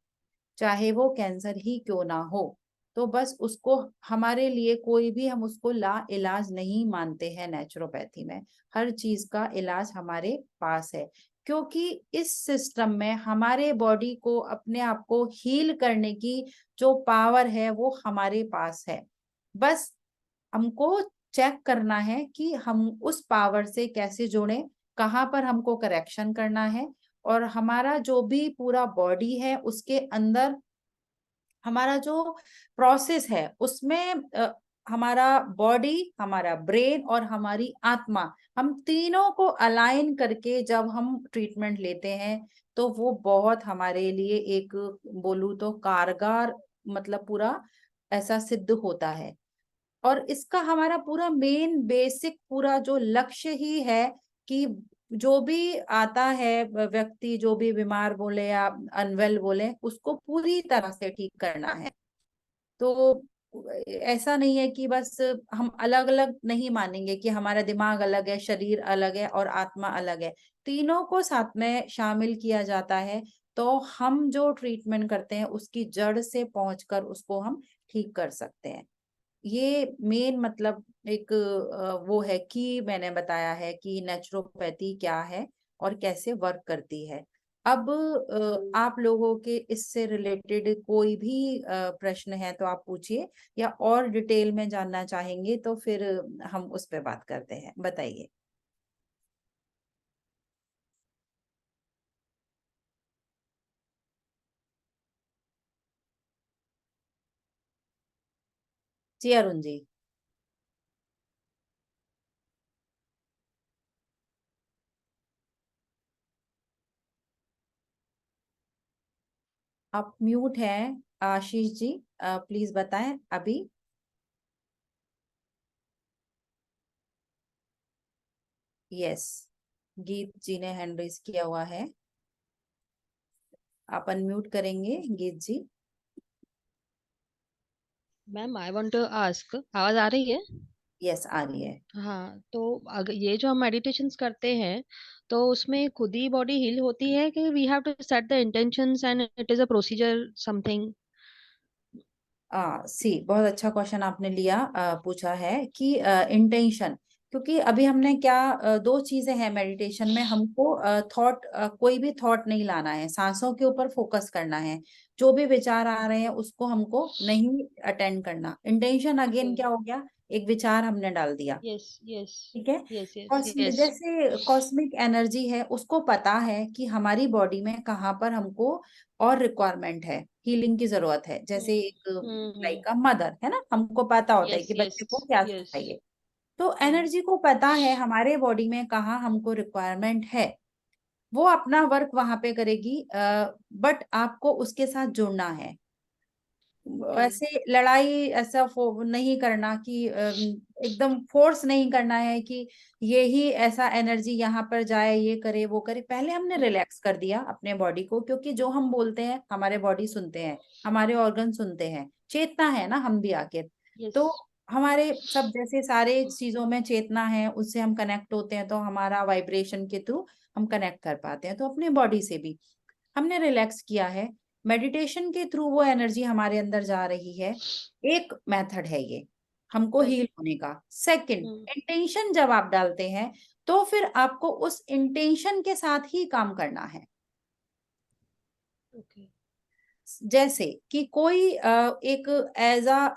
चाहे वो कैंसर ही क्यों ना हो, तो बस उसको, हमारे लिए कोई भी, हम उसको ला इलाज नहीं मानते हैं नेचुरोपैथी में। हर चीज का इलाज हमारे पास है, क्योंकि इस सिस्टम में हमारे बॉडी को अपने आप को हील करने की जो पावर है वो हमारे पास है। बस हमको चेक करना है कि हम उस पावर से कैसे जुड़े, कहाँ पर हमको करेक्शन करना है, और हमारा जो भी पूरा बॉडी है उसके अंदर हमारा जो प्रोसेस है उसमें हमारा बॉडी, हमारा ब्रेन और हमारी आत्मा, हम तीनों को अलाइन करके जब हम ट्रीटमेंट लेते हैं, तो वो बहुत हमारे लिए एक, बोलूं तो कारगर, मतलब पूरा ऐसा सिद्ध होता है। और इसका हमारा पूरा मेन बेसिक पूरा जो लक्ष्य ही है कि जो भी आता है व्यक्ति, जो भी बीमार बोले या अनवेल बोले, उसको पूरी तरह से ठीक करना है। तो ऐसा नहीं है कि बस हम अलग अलग नहीं मानेंगे कि हमारा दिमाग अलग है, शरीर अलग है और आत्मा अलग है, तीनों को साथ में शामिल किया जाता है। तो हम जो ट्रीटमेंट करते हैं उसकी जड़ से पहुंचकर उसको हम ठीक कर सकते हैं। ये मेन मतलब एक वो है कि मैंने बताया है कि नेचुरोपैथी क्या है और कैसे वर्क करती है। अब आप लोगों के इससे रिलेटेड कोई भी प्रश्न है तो आप पूछिए, या और डिटेल में जानना चाहेंगे तो फिर हम उस पे बात करते हैं। बताइए। जी अरुण जी। आप म्यूट हैं आशीष जी, प्लीज बताएं अभी। यस, गीत जी ने हैंड रेज किया हुआ है, आप अनम्यूट करेंगे Geet ji. Ma'am I want to ask, आवाज आ रही है? यस, आ रही है। हाँ, तो अगर ये जो हम मेडिटेशंस करते हैं, तो उसमें खुद ही बॉडी हील होती है कि we have to set the intentions and it is a procedure something? बहुत अच्छा क्वेश्चन आपने पूछा है कि इंटेंशन, क्योंकि अभी हमने क्या, दो चीजें हैं मेडिटेशन में, हमको थॉट, कोई भी थॉट नहीं लाना है, सांसों के ऊपर फोकस करना है, जो भी विचार आ रहे हैं उसको हमको नहीं अटेंड करना। Intention okay. अगेन क्या हो गया, एक विचार हमने डाल दिया, yes, yes, ठीक है। yes, yes, yes. जैसे कॉस्मिक एनर्जी है, उसको पता है कि हमारी बॉडी में कहाँ पर हमको और रिक्वायरमेंट है, हीलिंग की जरूरत है। जैसे एक Hmm. लाइक अ मदर है ना, हमको पता होता है Yes, कि बच्चे को yes, क्या yes. चाहिए। तो Hmm. एनर्जी को पता है हमारे बॉडी में कहाँ हमको रिक्वायरमेंट है, वो अपना वर्क वहां पे करेगी। बट आपको उसके साथ जुड़ना है। Okay. ऐसे लड़ाई ऐसा नहीं करना कि एकदम फोर्स नहीं करना है कि ये ही ऐसा एनर्जी यहाँ पर जाए, ये करे वो करे। पहले हमने रिलैक्स कर दिया अपने बॉडी को, क्योंकि जो हम बोलते हैं हमारे बॉडी सुनते हैं, हमारे ऑर्गन सुनते हैं, चेतना है ना हम भी आखिर। तो Yes. हमारे सब जैसे सारे चीजों में चेतना है, उससे हम कनेक्ट होते हैं, तो हमारा वाइब्रेशन के थ्रू हम कनेक्ट कर पाते हैं। तो अपने बॉडी से भी हमने रिलैक्स किया है, मेडिटेशन के थ्रू वो एनर्जी हमारे अंदर जा रही है। एक मेथड है ये हमको Right. हील होने का। Second, Hmm. इंटेंशन जब आप डालते हैं तो फिर आपको उस इंटेंशन के साथ ही काम करना है। Okay. जैसे कि कोई एक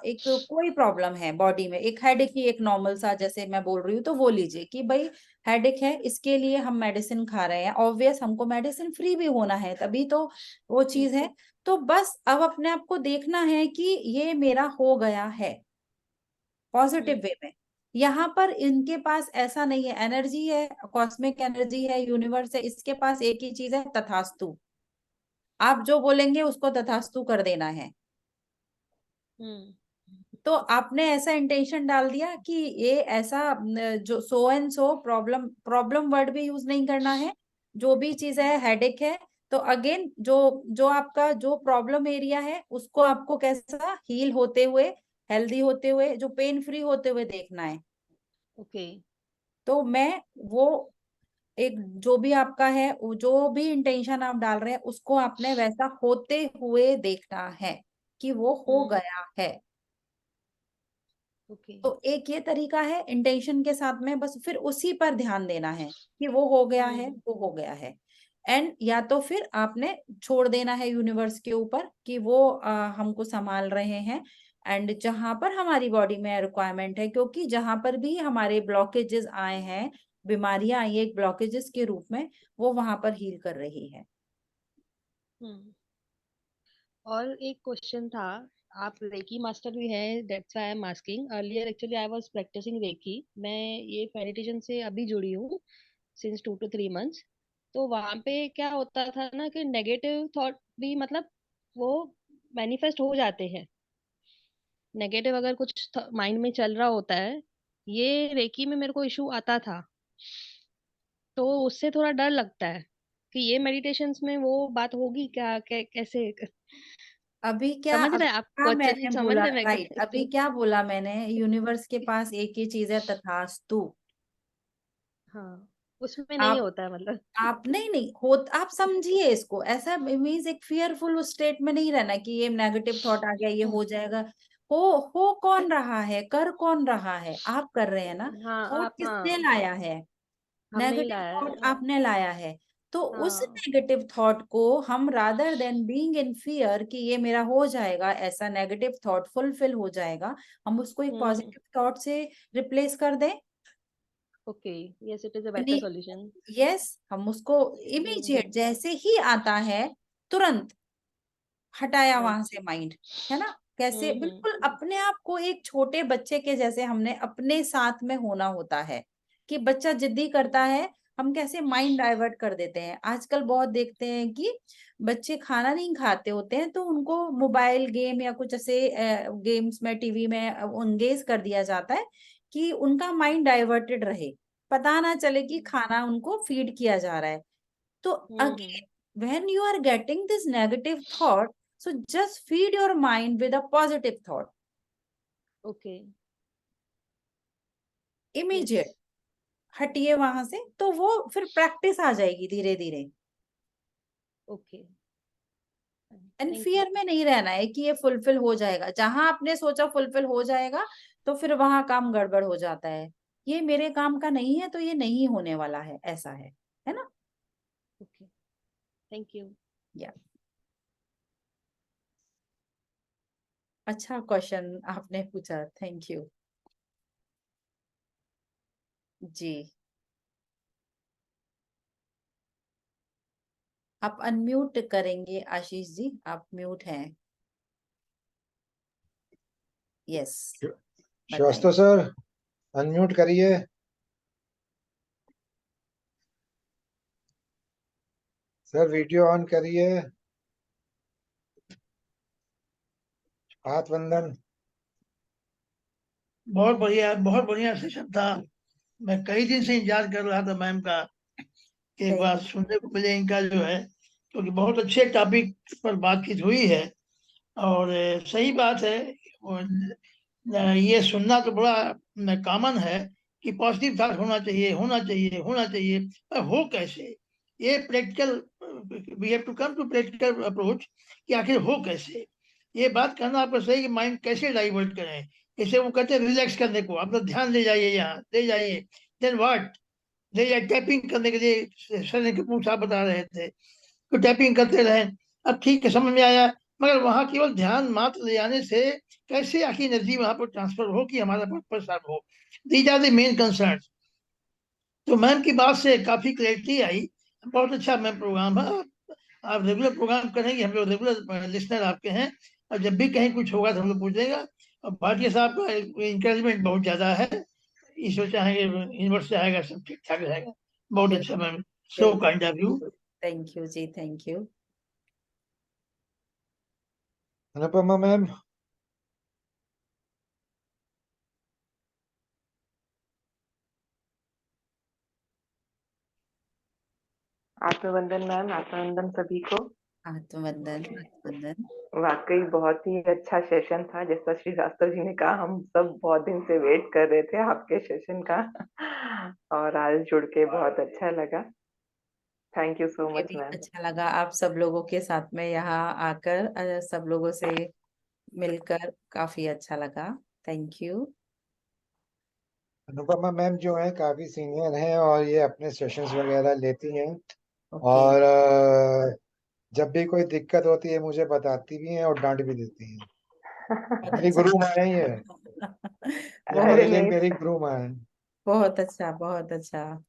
एक कोई प्रॉब्लम है बॉडी में, एक हेडेक ही एक नॉर्मल सा जैसे मैं बोल रही हूँ, तो वो लीजिए कि भाई हेडेक है, इसके लिए हम मेडिसिन खा रहे हैं, ऑब्वियस हमको मेडिसिन फ्री भी होना है, तभी तो वो चीज है। तो बस अब अपने आप को देखना है कि ये मेरा हो गया है पॉजिटिव Hmm. वे में। यहाँ पर इनके पास ऐसा नहीं है, एनर्जी है, कॉस्मिक एनर्जी है, यूनिवर्स है, इसके पास एक ही चीज है, तथास्तु। आप जो बोलेंगे उसको तथास्तु कर देना है। Hmm. तो आपने ऐसा इंटेंशन डाल दिया कि ये ऐसा जो so and so problem, problem word भी यूज नहीं करना है, जो भी चीज है हेडेक है, तो अगेन जो जो आपका जो प्रॉब्लम एरिया है उसको आपको कैसा हील होते हुए, हेल्दी होते हुए, जो पेन फ्री होते हुए देखना है। Okay. तो मैं वो एक जो भी आपका है, जो भी इंटेंशन आप डाल रहे हैं, उसको आपने वैसा होते हुए देखना है कि वो हो Hmm. गया है। Okay. तो एक ये तरीका है इंटेंशन के साथ में, बस फिर उसी पर ध्यान देना है कि वो हो गया है, Hmm. वो हो गया है। एंड या तो फिर आपने छोड़ देना है यूनिवर्स के ऊपर कि वो हमको संभाल रहे हैं। एंड जहां पर हमारी बॉडी में रिक्वायरमेंट है, क्योंकि जहां पर भी हमारे ब्लॉकेजेस आए हैं, बीमारियां आई है एक ब्लॉकेजेस के रूप में, वो वहां पर हील कर रही है। Hmm. और एक क्वेश्चन था, आप रेकी मास्टर भी हैं, that's why I am asking. Earlier actually I was practicing reiki. मैं ये मेडिटेशन से अभी जुड़ी हूँ, सिंस 2 to 3 months। तो वहां पे क्या होता था ना कि नेगेटिव थॉट भी मतलब वो मैनिफेस्ट हो जाते हैं। नेगेटिव अगर कुछ माइंड में चल रहा होता है, ये रेकी में मेरे को इशू आता था। तो उससे थोड़ा डर लगता है कि ये मेडिटेशंस में वो बात होगी क्या, कैसे। समझ अभी रहे हैं आप क्या क्वेश्चन, मैंने समझ बोला, रहे हैं मैं राइट, अभी क्या बोला मैंने, यूनिवर्स के पास एक ही चीज है, तथास्तु। हाँ, उसमें नहीं आप होता है मतलब। आप नहीं नहीं हो, आप समझिए इसको ऐसा मीन्स एक फियरफुल स्टेट में नहीं रहना कि ये नेगेटिव थॉट आ गया ये हो जाएगा। हो कौन रहा है, कर कौन रहा है, आप कर रहे हैं ना। हाँ थॉट आप, किसने हाँ लाया है, हमने ही नेगेटिव लाया है, थॉट हाँ। आपने लाया है। तो उस हाँ। नेगेटिव थॉट को हम rather than being in fear कि ये मेरा हो जाएगा, ऐसा नेगेटिव थॉट फुलफिल हो जाएगा, हम उसको एक हम्म। पॉजिटिव थॉट से रिप्लेस कर दें। Okay. Yes, it is a better solution. Yes, हम उसको इमीडिएट जैसे ही आता है, तुरंत हटाया वहां राइट। से माइंड, है ना। कैसे बिल्कुल हम्म। अपने आप को एक छोटे बच्चे के जैसे हमने अपने साथ में होना होता है कि बच्चा जिद्दी करता है, हम कैसे माइंड डाइवर्ट कर देते हैं। आजकल बहुत देखते हैं कि बच्चे खाना नहीं खाते होते हैं, तो उनको मोबाइल गेम या कुछ ऐसे गेम्स में, टीवी में एंगेज कर दिया जाता है कि उनका माइंड डाइवर्टेड रहे, पता ना चले कि खाना उनको फीड किया जा रहा है। तो हम्म। again, when you are getting this negative thought, so just feed your mind with a positive thought, okay. Yes. immediate, हटिए वहां से, तो वो फिर प्रैक्टिस आ जाएगी धीरे धीरे। Okay. And thank you. Fear में नहीं रहना है कि ये फुलफिल हो जाएगा, जहां आपने सोचा फुलफिल हो जाएगा, तो फिर वहां काम गड़बड़ हो जाता है। ये मेरे काम का नहीं है, तो ये नहीं होने वाला है, ऐसा है ना। ओके। Thank you. या अच्छा क्वेश्चन आपने पूछा, थैंक यू। जी, आप अनम्यूट करेंगे आशीष जी, आप म्यूट हैं। यस, बताइए। श्रीवास्तव सर अनम्यूट करिए। सर वीडियो ऑन करिए। हाथ वंदन। बहुत बढ़िया सेशन था। मैं कई दिन से इंतजार कर रहा था मैम का कि एक बार सुनने को मिले इनका जो है, क्योंकि बहुत अच्छे टॉपिक पर बातचीत हुई है। और सही बात है। ये सुनना तो बड़ा कॉमन है कि पॉजिटिव थॉट होना चाहिए, होना चाहिए, होना चाहिए, पर हो कैसे? ये practical, we have to come to practical approach कि आखिर हो कैसे। ये बात करना आपको सही कि माइंड कैसे डाइवर्ट करें। जैसे वो कहते हैं रिलैक्स करने को, अपना ध्यान ले जाइए, यहाँ ले जाइए। Then what? ले जाइए टैपिंग करने के लिए। सर के पूछ आप बता रहे थे तो टैपिंग करते रहे। अब ठीक है, समझ में आया। मगर वहां केवल ध्यान मात्र ले जाने से कैसे आखिर एनर्जी वहां पर ट्रांसफर हो कि हमारा पर्पस सर्व हो। These are the main concern. तो मैम की बात से काफी क्लैरिटी आई। बहुत अच्छा मैम प्रोग्राम है। आप रेगुलर प्रोग्राम करेंगे, हम लोग रेगुलर लिसनर आपके हैं। और जब भी कहीं कुछ होगा तो हम लोग पूछेगा। और भाटिया साहब का इंकरेजमेंट बहुत ज्यादा है। ईश्वर चाहेंगे यूनिवर्स से आएगा, सब ठीक ठाक रहेगा। बहुत अच्छा ma'am, so kind of you. Thank you जी, थैंक यू। अनुपमा मैम। आत्मवंदन मैम, आत्मवंदन सभी को। आत्मवंदन, आत्मवंदन। वाकई बहुत ही अच्छा सेशन था। जैसा श्रीवास्तव जी ने कहा, हम सब बहुत दिन से वेट कर रहे थे आपके सेशन का। और आज जुड़ के बहुत अच्छा लगा। थैंक यू सो मुझे मच भी मैम। अच्छा लगा आप सब लोगों के साथ में यहाँ आकर, सब लोगों से मिलकर काफी अच्छा लगा। Thank you. अनुपमा मैम जो है काफी सीनियर हैं और ये अपने सेशंस वगैरह लेती हैं। ओके। और जब भी कोई दिक्कत होती है मुझे बताती भी हैं और डांट भी देती हैं। बहुत मेरी अच्छा। गुरु माँ है ये अरे मेरे लिए नहीं, मेरी गुरु माँ है। बहुत अच्छा, बहुत अच्छा।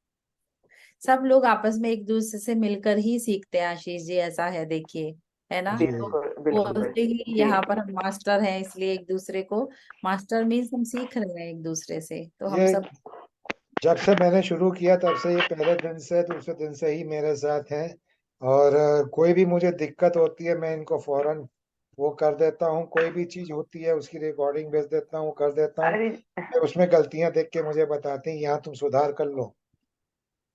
सब लोग आपस में एक दूसरे से मिलकर ही सीखते हैं आशीष जी, ऐसा है, देखिए, है ना। जी तो बिल्कुल बिल्कुल बोलते ही जी। यहाँ पर हम मास्टर हैं, इसलिए एक दूसरे को, मास्टर मीन्स हम सीख रहे हैं एक दूसरे से, तो हम ये सब। जब से मैंने शुरू किया तब से, ये पहले दिन से दूसरे दिन से ही मेरे साथ हैं। और कोई भी मुझे दिक्कत होती है मैं इनको फौरन वो कर देता हूँ। कोई भी चीज होती है उसकी रिकॉर्डिंग भेज देता हूँ, कर देता हूँ। अरे फिर उसमें गलतियां देख के मुझे बताते हैं यहाँ तुम सुधार कर लो।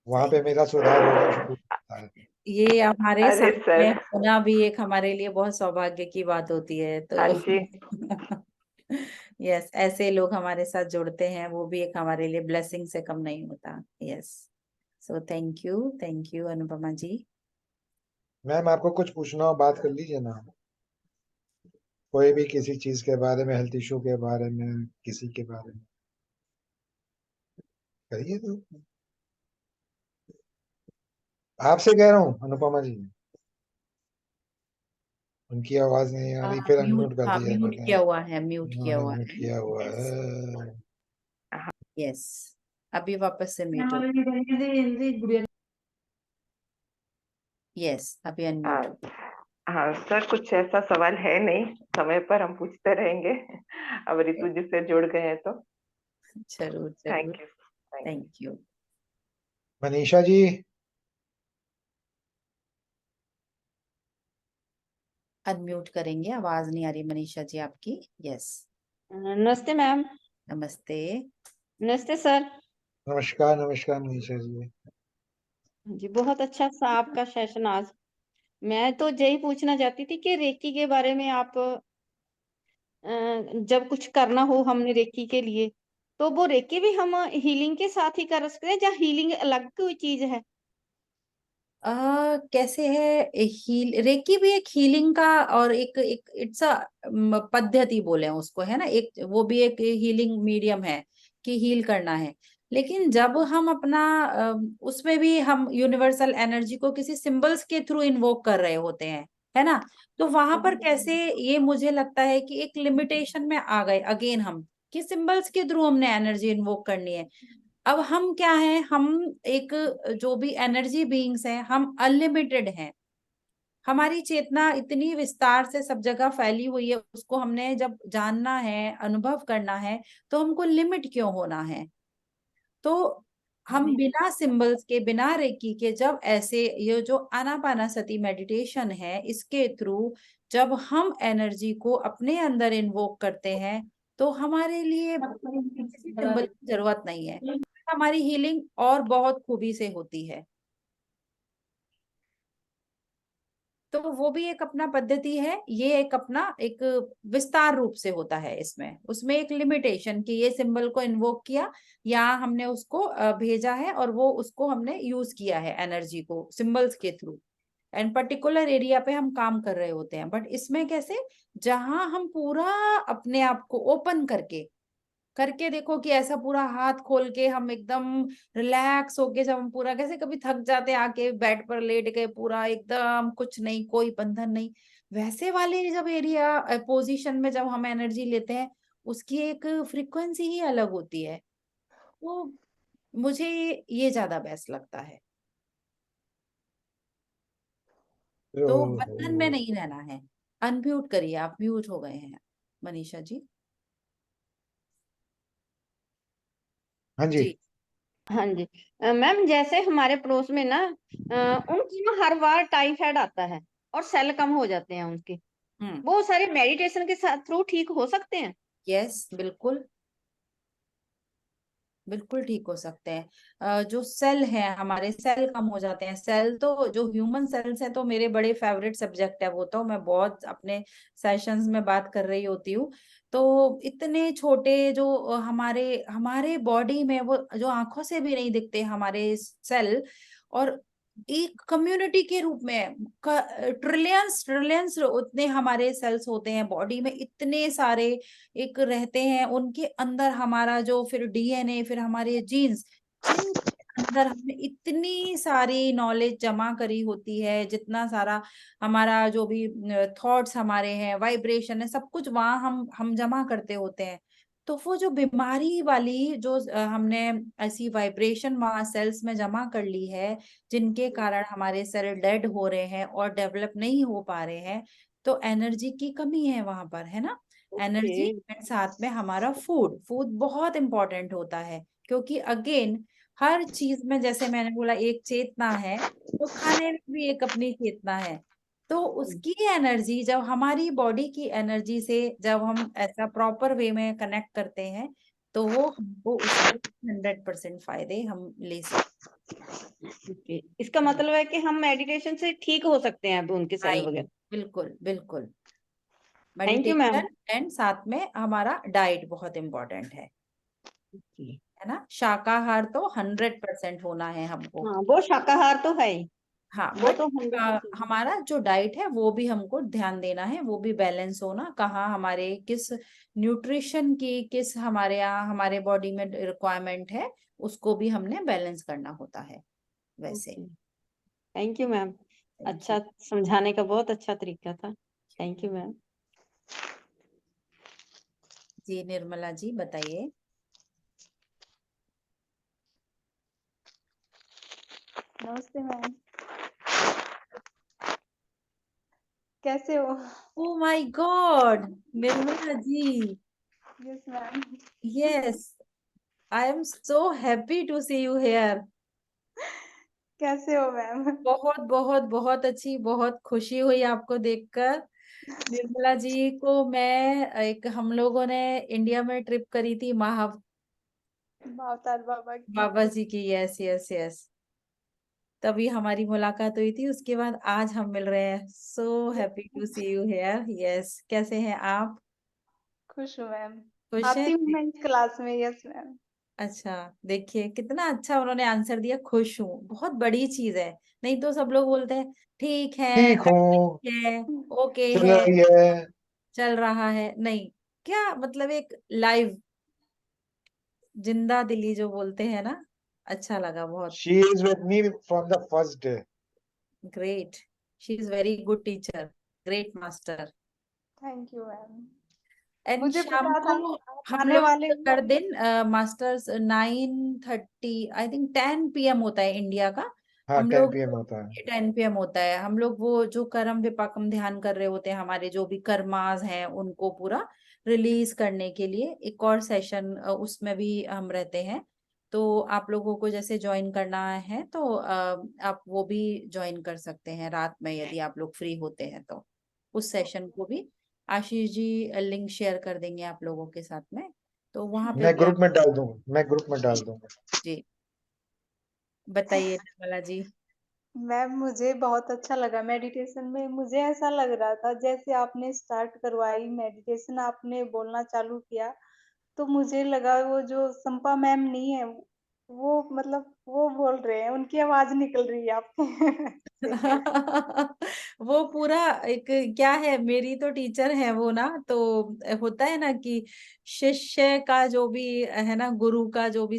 वहां पे सही। मेरा सुधार होना शुरू होता है। ये हमारे अरे साथ में सर। होना भी एक हमारे लिए बहुत सौभाग्य की बात होती है, हाँ तो जी। यस, ऐसे लोग हमारे साथ जुड़ते हैं, वो भी एक हमारे लिए ब्लेसिंग से कम नहीं होता। Yes, so thank you Anupama ji. Ma'am आपको कुछ पूछना हो बात कर लीजिए ना। कोई भी किसी चीज के बारे में, हेल्थ इशू के बारे में, किसी के बारे में करिए तो। आपसे कह रहा हूँ अनुपमा जी। उनकी आवाज नहीं आ रही, फिर म्यूट, अनम्यूट कर हाँ दिया म्यूट मैंने। किया हुआ है, म्यूट किया उन्होंने हुआ म्यूट है। किया हुआ यस, है। यस, अभी वापस से म्यूट हो। यस, अभी अनम्यूट हो। हाँ हाँ सर, कुछ ऐसा सवाल है नहीं, समय पर हम पूछते रहेंगे। अब रितु जी से जुड़ गए हैं तो जरूर जरूर। Thank you. Thank you. Thank you. Manisha ji. Unmute करेंगे, आवाज नहीं आ रही मनीषा जी आपकी। यस, नमस्ते मैम। नमस्ते। नमस्ते सर। नमस्कार नमस्कार मनीषा जी। जी, बहुत अच्छा सा आपका सेशन आज। मैं तो यही पूछना चाहती थी कि रेकी के बारे में आप जब कुछ करना हो हमने रेकी के लिए, तो वो रेकी भी हम हीलिंग के साथ ही कर सकते हैं या हीलिंग अलग कोई चीज है? कैसे है, हील रेकी भी एक हीलिंग का, और एक एक इट्स अ पद्धति बोले उसको, है ना, एक वो भी एक हीलिंग मीडियम है कि हील करना है। लेकिन जब हम अपना उसमें भी हम यूनिवर्सल एनर्जी को किसी सिंबल्स के थ्रू इन्वोक कर रहे होते हैं, है ना, तो वहां पर कैसे, ये मुझे लगता है कि एक लिमिटेशन में आ गए अगेन हम, कि सिंबल्स के थ्रू हमने एनर्जी इन्वोक करनी है। अब हम क्या हैं, हम एक जो भी एनर्जी बीइंग्स हैं, हम अनलिमिटेड हैं। हमारी चेतना इतनी विस्तार से सब जगह फैली हुई है, उसको हमने जब जानना है, अनुभव करना है, तो हमको लिमिट क्यों होना है? तो हम बिना सिंबल्स के, बिना रेकी के, जब ऐसे ये जो आनापानासती मेडिटेशन है, इसके थ्रू जब हम एनर्जी को अपने अंदर इन्वोक करते हैं, तो हमारे लिए किसी सिंबल की जरूरत नहीं है। हमारी हीलिंग और बहुत खूबी से होती है। तो वो भी एक अपना पद्धति है, ये एक अपना एक विस्तार रूप से होता है। इसमें उसमें एक लिमिटेशन कि ये सिंबल को इन्वोक किया, या हमने उसको भेजा है और वो उसको हमने यूज किया है एनर्जी को सिंबल्स के थ्रू, एंड पर्टिकुलर एरिया पे हम काम कर रहे होते हैं। बट इसमें कैसे, जहां हम पूरा अपने आप को ओपन करके देखो कि ऐसा पूरा हाथ खोल के हम एकदम रिलैक्स होके, जब हम पूरा कैसे कभी थक जाते हैं, आके बेड पर लेट गए, पूरा एकदम कुछ नहीं, कोई बंधन नहीं, वैसे वाले जब एरिया पोजीशन में जब हम एनर्जी लेते हैं, उसकी एक फ्रीक्वेंसी ही अलग होती है। तो मुझे ये ज्यादा बेस्ट लगता है। तो बंधन में नहीं रहना है। अनम्यूट करिए, आप म्यूट हो गए हैं मनीषा जी। हाँ जी। जी। हाँ जी। मैम, जैसे हमारे पड़ोस में ना उनकी ना हर बार टाइफाइड आता है और सेल कम हो जाते हैं उनके, वो सारे मेडिटेशन के साथ थ्रू ठीक हो सकते हैं? यस, बिल्कुल बिल्कुल ठीक हो सकते हैं। जो सेल है, हमारे सेल कम हो जाते हैं। सेल तो जो ह्यूमन सेल्स हैं, तो मेरे बड़े फेवरेट सब्जेक्ट है वो, तो मैं बहुत अपने सेशंस में बात कर रही होती हूँ। तो इतने छोटे जो हमारे हमारे बॉडी में, वो जो आंखों से भी नहीं दिखते हमारे सेल, और एक कम्युनिटी के रूप में ट्रिलियंस ट्रिलियंस उतने हमारे सेल्स होते हैं बॉडी में, इतने सारे एक रहते हैं। उनके अंदर हमारा जो फिर डीएनए, फिर हमारे जीन्स, जिनके अंदर हमने इतनी सारी नॉलेज जमा करी होती है, जितना सारा हमारा जो भी थॉट्स हमारे हैं, वाइब्रेशन है, सब कुछ वहां हम जमा करते होते हैं। तो वो जो बीमारी वाली जो हमने ऐसी वाइब्रेशन वहां सेल्स में जमा कर ली है, जिनके कारण हमारे सेल डेड हो रहे हैं और डेवलप नहीं हो पा रहे हैं, तो एनर्जी की कमी है वहां पर, है ना। एनर्जी एंड साथ में हमारा फूड फूड बहुत इंपॉर्टेंट होता है, क्योंकि अगेन हर चीज में, जैसे मैंने बोला, एक चेतना है, तो खाने में भी एक अपनी चेतना है। तो उसकी एनर्जी जब हमारी बॉडी की एनर्जी से जब हम ऐसा प्रॉपर वे में कनेक्ट करते हैं, तो वो हमको उसके 100% फायदे हम ले सकते इसका मतलब है कि हम मेडिटेशन से ठीक हो सकते हैं अब उनके सेल हैं। वगैरह? बिल्कुल बिल्कुल। Thank you ma'am. Meditation and साथ में हमारा डाइट बहुत इंपॉर्टेंट है ना। शाकाहार तो 100% होना है हमको। हाँ, वो शाकाहार तो है ही, हाँ, वो बट तो 100%। हमारा जो डाइट है वो भी हमको ध्यान देना है, वो भी बैलेंस होना, कहाँ हमारे किस न्यूट्रिशन की, किस हमारे यहाँ हमारे बॉडी में रिक्वायरमेंट है, उसको भी हमने बैलेंस करना होता है वैसे। थैंक यू मैम, Thank अच्छा you. समझाने का बहुत अच्छा तरीका था। Thank you ma'am. जी निर्मला जी बताइए। नमस्ते मैम, कैसे हो? Oh my God, Nirmala ji, yes ma'am. Yes, I am so happy to see you here. कैसे हो मैम? बहुत बहुत बहुत अच्छी, बहुत खुशी हुई आपको देखकर। निर्मला जी को मैं हम लोगों ने इंडिया में ट्रिप करी थी, भावतार बाबा की। बाबा जी की, यस यस यस, तभी हमारी मुलाकात हुई थी। उसके बाद आज हम मिल रहे हैं। So happy to see you here. Yes, कैसे हैं आप? खुश हूँ मैम, खुश हैं? आती हूँ मैं इस क्लास में। Yes ma'am. अच्छा, देखिए कितना अच्छा उन्होंने आंसर दिया, खुश हूँ, बहुत बड़ी चीज है। नहीं तो सब लोग बोलते हैं ठीक है, ठीक हूँ, है, ओके चल है, रही है। चल रहा है, नहीं, क्या मतलब एक लाइव जिंदा दिली जो बोलते हैं ना, अच्छा लगा बहुत। She is with me from the first day. Great, she is very good teacher, great master. Thank you ma'am. And मुझे शाम पता था को आप हम आने लोग वाले हो। कर दिन मास्टर्स 9:30 आई थिंक 10 PM होता है इंडिया का। हाँ हम 10 लोग PM होता है। 10 PM होता है। हम लोग वो जो कर्म विपाकम ध्यान कर रहे होते हैं, हमारे जो भी कर्मास हैं उनको पूरा रिलीज करने के लिए एक और सेशन उसमें भी हम रहते हैं। तो आप लोगों को जैसे ज्वाइन करना है तो आप वो भी ज्वाइन कर सकते हैं रात में, यदि आप लोग फ्री होते हैं तो उस सेशन को भी आशीष जी लिंक शेयर कर देंगे आप लोगों के साथ में, तो वहां पे मैं भी ग्रुप आप में डाल दूंगा, मैं ग्रुप में डाल दूंगा। जी बताइए निर्मला जी। मैम मुझे बहुत अच्छा लगा मेडिटेशन में। मुझे ऐसा लग रहा था जैसे आपने स्टार्ट करवाई मेडिटेशन, आपने बोलना चालू किया तो मुझे लगा वो जो संपा मैम नहीं है वो मतलब वो बोल रहे हैं, उनकी आवाज निकल रही है आपके से। वो पूरा एक क्या है, मेरी तो टीचर है वो ना, तो होता है ना कि शिष्य का जो भी है ना, गुरु का जो भी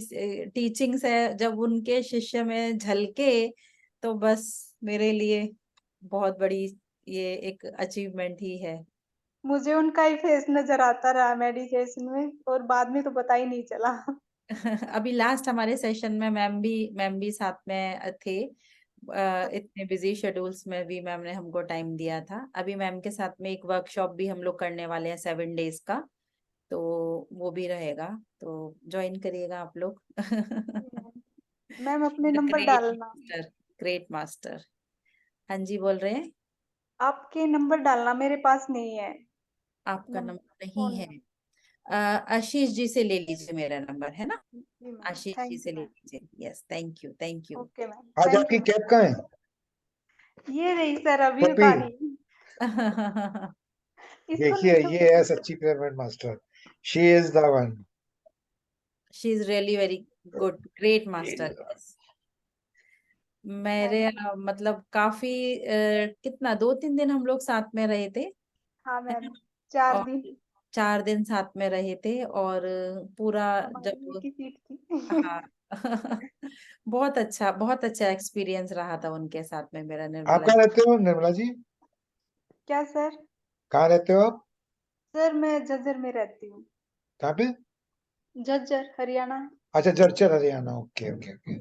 टीचिंग्स है, जब उनके शिष्य में झलके तो बस मेरे लिए बहुत बड़ी ये एक अचीवमेंट ही है। मुझे उनका ही फेस नजर आता रहा मेडिटेशन में और बाद में तो पता ही नहीं चला। अभी लास्ट हमारे सेशन में मैम भी साथ में थे। इतने बिजी शेड्यूल्स में भी मैम ने हमको टाइम दिया था। अभी मैम के साथ में एक वर्कशॉप भी हम लोग करने वाले हैं 7 days का, तो वो भी रहेगा, तो ज्वाइन करिएगा आप लोग। मैम अपने नंबर ग्रेट डालना, मास्टर, ग्रेट मास्टर। हाँ जी बोल रहे हैं। आपके नंबर डालना, मेरे पास नहीं है आपका नंबर, नंबर नहीं फोन है? नंबर। आशीष जी से ले लीजिए, मेरा नंबर है ना, जी मैम, आशीष जी थैंक से यू ले मैम। लीजिए। Yes, thank you, thank you. Okay ma'am, आज थैंक आपकी यू कैब कहाँ है? मैम। ये रही सर, अभी पप्पी, उतारी। इसको देखिए नहीं ये है तो सच्ची pyramid master. She is the one. She is really very good, great master. Yes, मेरे थैंक यू। मतलब काफी कितना 2-3 दिन हम लोग साथ में रहे थे, हाँ है मैम, ना? 4 और दिन 4 दिन साथ में रहे थे, और पूरा हमारी एक जब ही सीट थी। हाँ बहुत अच्छा एक्सपीरियंस रहा था उनके साथ में मेरा, आप निर्मला कहाँ जी। रहते हो निर्मला जी? क्या सर? कहाँ रहते हो आप? सर मैं झज्जर में रहती हूँ। कहाँ पे? झज्जर हरियाणा। अच्छा Jhajjar Haryana, okay okay okay,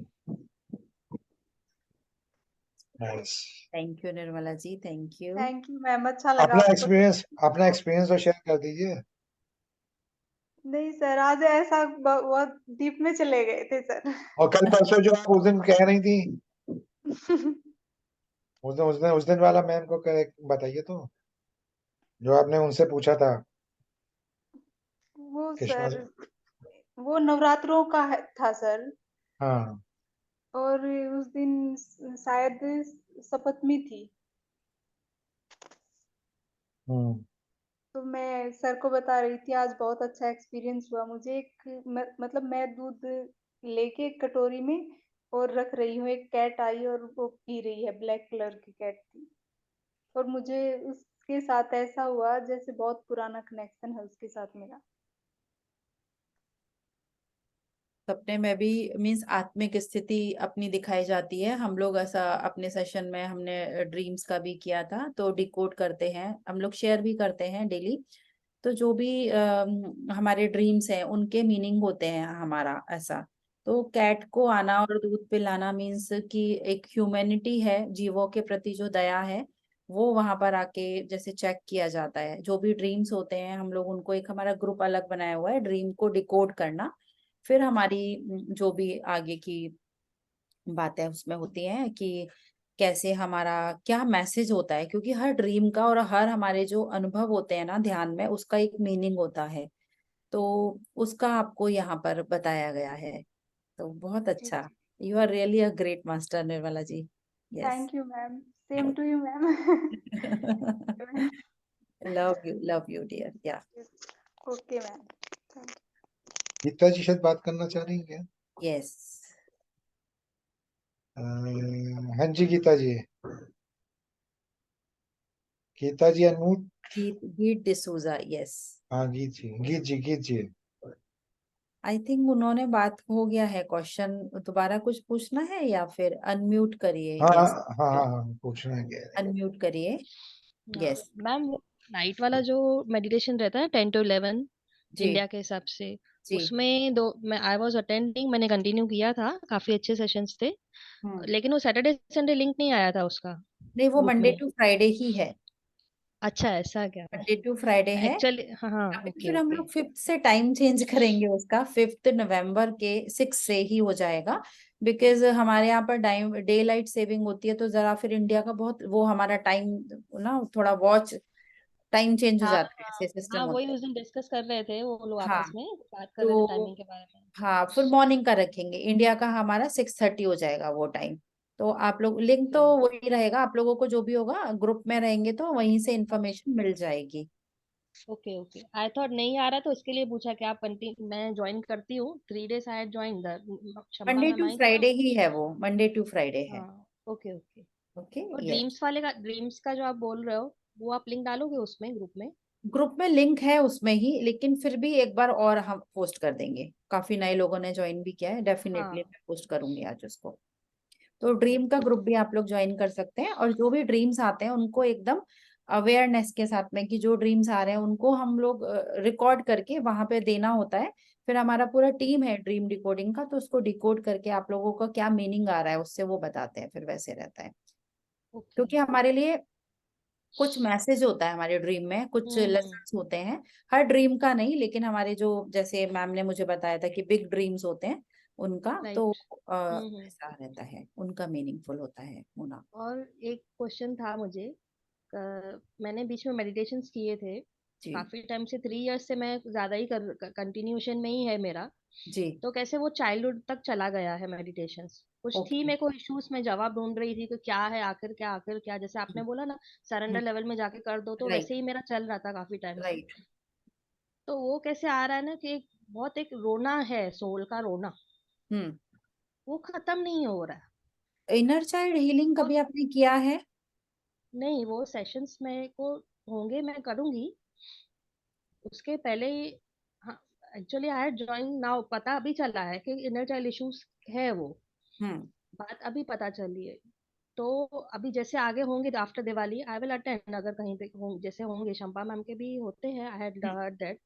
nice. Thank you Nirmala ji, thank you. Thank you ma'am, अच्छा लगा आपको अपना एक्सपीरियंस तो शेयर कर दीजिए। नहीं सर, आज ऐसा बहुत डीप में चले गए थे सर। और कल परसों जो आप उस दिन कह रही थी, उस दिन वाला मैम को बताइए तो, जो आपने उनसे पूछा था। वो कृष्णा सर, से। वो नवरात्रों का था सर। हाँ। और उस दिन शायद सप्तमी थी। हम्म। तो मैं सर को बता रही थी आज बहुत अच्छा एक्सपीरियंस हुआ मुझे। एक मतलब मैं दूध लेके एक कटोरी में और रख रही हूँ, एक कैट आई और वो पी रही है, ब्लैक कलर की कैट थी। और मुझे उसके साथ ऐसा हुआ जैसे बहुत पुराना कनेक्शन है उसके साथ मेरा। सपने में भी मीन्स आत्मिक स्थिति अपनी दिखाई जाती है। हम लोग ऐसा अपने सेशन में हमने ड्रीम्स का भी किया था, तो डिकोड करते हैं हम लोग, शेयर भी करते हैं डेली। तो जो भी हमारे ड्रीम्स हैं उनके मीनिंग होते हैं हमारा ऐसा। तो कैट को आना और दूध पिलाना मीन्स कि एक ह्यूमैनिटी है, जीवों के प्रति जो दया है वो वहां पर आके जैसे चेक किया जाता है। जो भी ड्रीम्स होते हैं हम लोग उनको, एक हमारा ग्रुप अलग बनाया हुआ है ड्रीम को डिकोड करना, फिर हमारी जो भी आगे की बातें उसमें होती हैं कि कैसे हमारा क्या मैसेज होता है, क्योंकि हर ड्रीम का और हर हमारे जो अनुभव होते हैं ना ध्यान में, उसका एक मीनिंग होता है। तो उसका आपको यहाँ पर बताया गया है, तो बहुत जी अच्छा। जी, you are really a great master Nirmala ji. Yes. Thank you ma'am, same to you ma'am. Love you dear, yeah okay ma'am, thank Geeta ji शायद बात करना चाह रही हैं। यस। हाँ जी गीता जी, गीता जी अनम्यूट। गीत गीत डिसूजा, यस। हाँ गीत जी, गीत जी, गीत जी। आई थिंक उन्होंने बात हो गया है, क्वेश्चन दोबारा कुछ पूछना है या फिर अनम्यूट करिए? हाँ हाँ यस, हाँ हाँ हाँ, पूछना है क्या है? अनम्यूट करिए। यस। मैम नाइट वाला जो मेडिटेशन रहता है 10 to 11 जी इंडिया के हिसाब से, जी उसमें दो मैं आई वाज अटेंडिंग, मैंने कंटिन्यू किया था, काफी अच्छे सेशंस थे। लेकिन वो सैटरडे संडे लिंक नहीं आया था उसका नहीं, वो ग्रुप मंडे में। टू फ्राइडे ही है। अच्छा, ऐसा क्या? मंडे टू फ्राइडे है। एक्चुअली हाँ हाँ, अभी तो ओके फिर हम ओके। लोग 5th से टाइम चेंज करेंगे उसका, 5th नवंबर के 6 से ही हो जाएगा। बिकॉज हमारे यहाँ पर टाइम डे लाइट सेविंग होती है, तो जरा फिर इंडिया का बहुत वो हमारा टाइम ना थोड़ा वॉच टाइम चेंज हो हाँ जाता है, हाँ ऐसे सिस्टम हाँ, वही होता है। उस दिन डिस्कस कर रहे थे वो लोग, हाँ आपस में बात कर रहे थे तो टाइमिंग के बारे में। हाँ, फिर मॉर्निंग का रखेंगे, इंडिया का हमारा 6:30 हो जाएगा वो टाइम। तो आप लोग लिंक ओके तो वही रहेगा, आप लोगों को जो भी होगा ग्रुप में रहेंगे तो वहीं से इंफॉर्मेशन मिल जाएगी। ओके ओके, आई थॉट नहीं आ रहा तो इसके लिए पूछा कि आप कंटिन्यू, मैं ज्वाइन करती हूँ 3 days, I join the Shampa Monday ma'am टू आई थी ना। फ्राइडे ही है वो, मंडे टू फ्राइडे है। हाँ, ओके ओके। ओके, और यस। ड्रीम्स वाले का, ड्रीम्स का जो आप बोल रहे हो, वो आप लिंक डालोगे उसमें ग्रुप में? ग्रुप में लिंक है उसमें ही, लेकिन फिर भी एक बार और हम पोस्ट कर देंगे, काफी नए लोगों ने ज्वाइन भी किया है, डेफिनेटली हाँ, मैं पोस्ट करूंगी आज उसको। तो ओके। ड्रीम का ग्रुप भी आप लोग ज्वाइन कर सकते हैं, और जो भी ड्रीम्स आते हैं उनको एकदम अवेयरनेस के साथ में, कि जो ड्रीम्स आ रहे हैं उनको हम लोग रिकॉर्ड करके वहां पे देना होता है। फिर हमारा पूरा टीम है ड्रीम डिकोडिंग का, तो उसको डिकोड करके आप लोगों का क्या मीनिंग आ रहा है उससे वो बताते हैं, फिर वैसे रहता है। ओके। क्योंकि हमारे लिए कुछ मैसेज होता है हमारे ड्रीम में, कुछ हम्म। लेसन्स होते हैं। हर ड्रीम का नहीं, लेकिन हमारे जो, जैसे मैम ने मुझे बताया था कि बिग ड्रीम्स होते हैं उनका, तो राइट। हम्म। ऐसा रहता है, उनका मीनिंगफुल होता है होना। और एक क्वेश्चन था मुझे, मैंने बीच में मेडिटेशंस किए थे जी काफी टाइम से, 3 years से मैं ज्यादा ही कंटिन्यूशन में ही है मेरा। जी। तो कैसे वो चाइल्डहुड तक चला गया है मेडिटेशंस, कुछ थी ओके। मेरे को इश्यूज में जवाब ढूंढ रही थी कि क्या है आखिर, क्या आखिर क्या, जैसे आपने बोला ना सरेंडर लेवल में जाके कर दो, तो राइट वैसे ही मेरा चल रहा था काफी टाइम से। राइट। तो वो कैसे आ रहा है ना कि बहुत एक रोना है, सोल का रोना, हम्म। वो खत्म नहीं हो रहा है। इनर चाइल्ड हीलिंग और कभी आपने किया है? नहीं, वो सेशंस मेरे को होंगे, मैं करूंगी उसके पहले ही। हाँ, एक्चुअली आई ज्वाइन नाउ, पता अभी चला है कि इनर चाइल्ड इश्यूज है वो, हम्म बात अभी पता चली है। तो अभी जैसे आगे होंगे after Diwali, I will attend, अगर कहीं पे जैसे होंगे, शंपा मैम के भी होते हैं, आई हैड हर्ड दैट।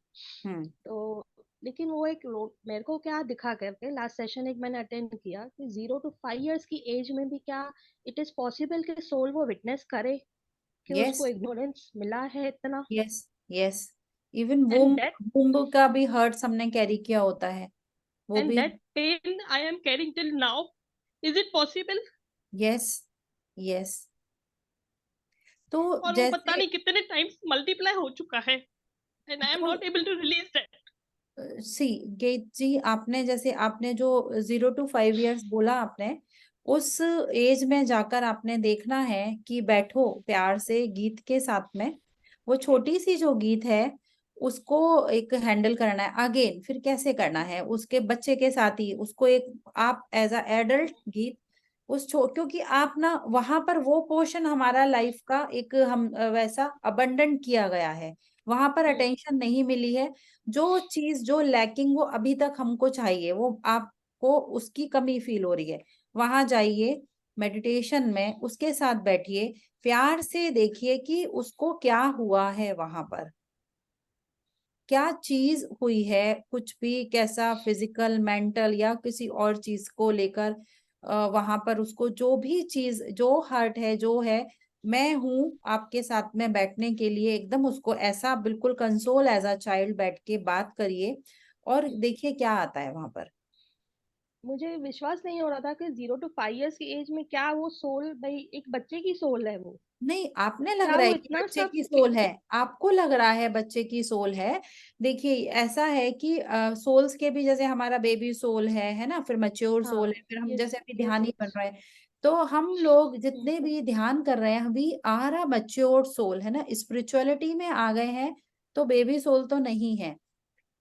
हम्म। तो लेकिन वो एक मेरे को क्या दिखा करके, लास्ट सेशन एक मैंने अटेंड किया कि 0 to 5 years की एज में भी क्या इट इज पॉसिबल कि सोल वो विटनेस करे कि यस उसको इग्नोरेंस मिला है इतना। Yes yes. Even and womb, that womb का भी हर्ट हमने कैरी किया होता है, वो एंड भी। That pain I am carrying till now, is it possible? Yes yes. तो और वो पता जैसे, नहीं कितने टाइम्स मल्टीप्लाई हो चुका है, एंड आई एम तो not able to release that. सी गेट जी, आपने जैसे आपने जो 0 to 5 years बोला आपने, उस एज में जाकर आपने देखना है कि बैठो प्यार से गीत के साथ में, वो छोटी सी जो गीत है उसको एक हैंडल करना है अगेन, फिर कैसे करना है उसके बच्चे के साथ ही उसको एक, आप एज अ एडल्ट गीत क्योंकि आप ना वहां पर वो पोर्शन हमारा लाइफ का एक हम वैसा अबंडन किया गया है, वहां पर अटेंशन नहीं मिली है। जो चीज जो लैकिंग वो अभी तक हमको चाहिए, वो आपको उसकी कमी फील हो रही है, वहां जाइए, मेडिटेशन में उसके साथ बैठिए, प्यार से देखिए कि उसको क्या हुआ है, वहां पर क्या चीज हुई है, कुछ भी कैसा फिजिकल मेंटल या किसी और चीज को लेकर वहां पर उसको जो भी चीज जो हर्ट है जो है, मैं हूं आपके साथ में बैठने के लिए, एकदम उसको ऐसा बिल्कुल कंसोल एज अ चाइल्ड बैठ के बात करिए, और देखिए क्या आता है वहां पर। मुझे विश्वास नहीं हो रहा था कि 0 to 5 years की एज में क्या वो सोल, भाई एक बच्चे की सोल है वो, नहीं, आपने लग क्या रहा वो है कि इतना बच्चे सब की सोल है, आपको लग रहा है बच्चे की सोल है। देखिए ऐसा है कि सोल्स के भी, जैसे हमारा बेबी सोल है ना, फिर मैच्योर हाँ, सोल है, फिर हम यस जैसे अभी यस ध्यान ही बन यस। रहा है, तो हम लोग जितने भी ध्यान कर रहे हैं अभी आ रहा मैच्योर सोल है ना, स्पिरिचुअलिटी में आ गए हैं, तो बेबी सोल तो नहीं है।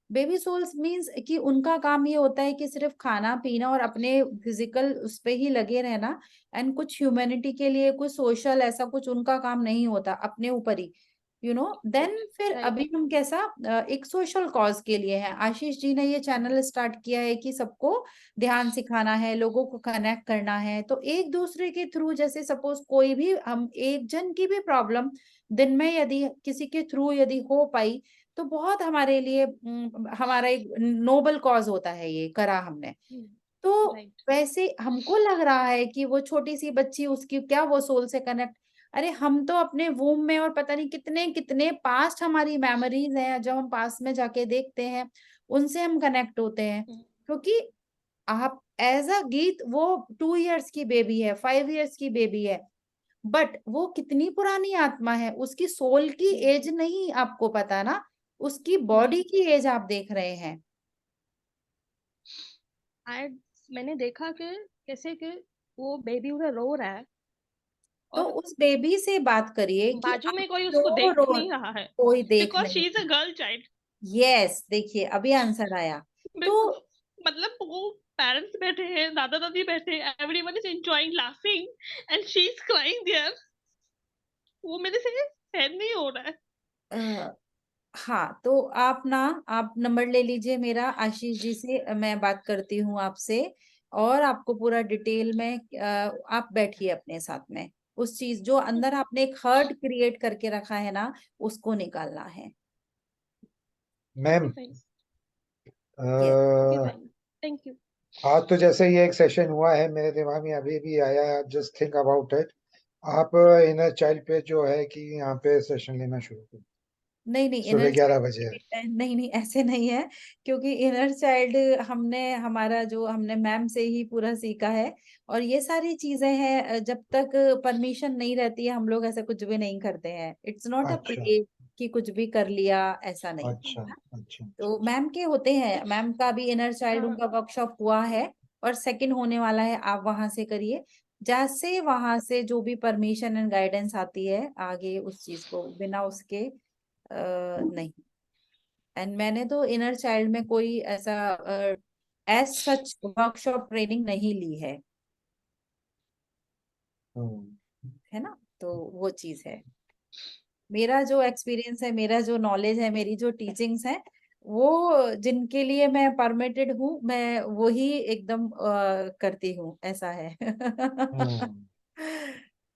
बेबी सोल्स मीन्स कि उनका काम ये होता है कि सिर्फ खाना पीना और अपने फिजिकल उस पे ही लगे रहना, एंड कुछ ह्यूमैनिटी के लिए कुछ सोशल ऐसा कुछ उनका काम नहीं होता अपने ऊपर ही, देन फिर राइट। अभी हम कैसा एक सोशल कॉज के लिए है, आशीष जी ने ये चैनल स्टार्ट किया है कि सबको ध्यान सिखाना है, लोगों को कनेक्ट करना है, तो एक दूसरे के थ्रू, जैसे सपोज कोई भी हम एक जन की भी प्रॉब्लम दिन में यदि किसी के थ्रू यदि हो पाई तो बहुत हमारे लिए हमारा एक नोबल कॉज होता है, ये करा हमने। तो राइट। वैसे हमको लग रहा है कि वो छोटी सी बच्ची, उसकी क्या वो सोल से कनेक्ट, अरे हम तो अपने वूम में और पता नहीं कितने कितने पास्ट हमारी मेमोरीज हैं, जब हम पास में जाके देखते हैं उनसे हम कनेक्ट होते हैं। क्योंकि आप एज अ गीत, वो 2 इयर्स की बेबी है, 5 इयर्स की बेबी है, बट वो कितनी पुरानी आत्मा है, उसकी सोल की एज नहीं आपको पता ना, उसकी बॉडी की एज आप देख रहे हैं। मैंने देखा कि कैसे कि वो बेबी उधर रो रहा है तो और उस बेबी से बात करिए कि बाजू आप में कोई उसको क्यों देख रो, नहीं रहा है, कोई देख बिकॉज शी नहीं। Is a girl child. Yes, देखिए अभी आंसर आया। तो मतलब वो पेरेंट्स बैठे हैं, दादा दादी बैठे हैं, everyone is enjoying laughing and she is crying there. वो मेरे से सहन नहीं हो रहा है। हाँ, तो आप नंबर ले लीजिए मेरा, आशीष जी से मैं बात करती हूँ आपसे, और आपको पूरा डिटेल में आप बैठिए अपने साथ में, उस चीज जो अंदर आपने एक हर्ट क्रिएट करके रखा है ना, उसको निकालना है। Ma'am, yes, thank you. आज तो जैसे ये एक सेशन हुआ है, मेरे दिमाग में अभी भी आया, जस्ट थिंक अबाउट इट। आप इनर चाइल्ड पे जो है कि यहाँ पे सेशन लेना शुरू करो नहीं नहीं, सुबह इनर 11 बजे। चाइल्ड नहीं नहीं, ऐसे नहीं है, क्योंकि इनर चाइल्ड हमने मैम से ही पूरा सीखा है, और ये सारी चीजें हैं, जब तक परमिशन नहीं रहती है हम लोग ऐसा कुछ भी नहीं करते हैं। इट्स नॉट अ अच्छा प्ले कि कुछ भी कर लिया, ऐसा नहीं। अच्छा अच्छा। तो मैम के होते हैं, मैम का भी इनर चाइल्ड उनका वर्कशॉप हुआ है, और सेकंड होने वाला है, आप वहां से करिए, जैसे वहां से जो भी परमिशन एंड गाइडेंस आती है आगे उस चीज को बिना उसके नहीं। एंड मैंने तो इनर चाइल्ड में कोई ऐसा एज सच वर्कशॉप ट्रेनिंग नहीं ली है ना, तो वो चीज है। मेरा जो एक्सपीरियंस है, मेरा जो नॉलेज है, मेरी जो टीचिंग्स है, वो जिनके लिए मैं परमिटेड हूँ, मैं वही एकदम करती हूँ, ऐसा है। हम्म।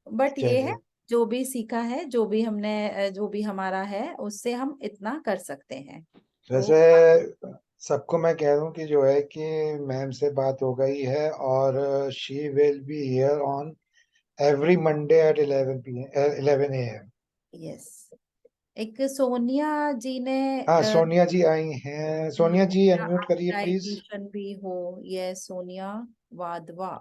बट ये है, चलिए, जो भी सीखा है, जो भी हमने जो भी हमारा है, उससे हम इतना कर सकते हैं। तो वैसे सबको मैं कह दूं कि जो है कि मैम से बात हो गई है, और she will be here on every Monday at 11 a.m. Yes, एक सोनिया जी ने हाँ, सोनिया जी आई हैं। सोनिया जी अनम्यूट करिए प्लीज। डाइटिशियन भी हो, ये सोनिया वाधवा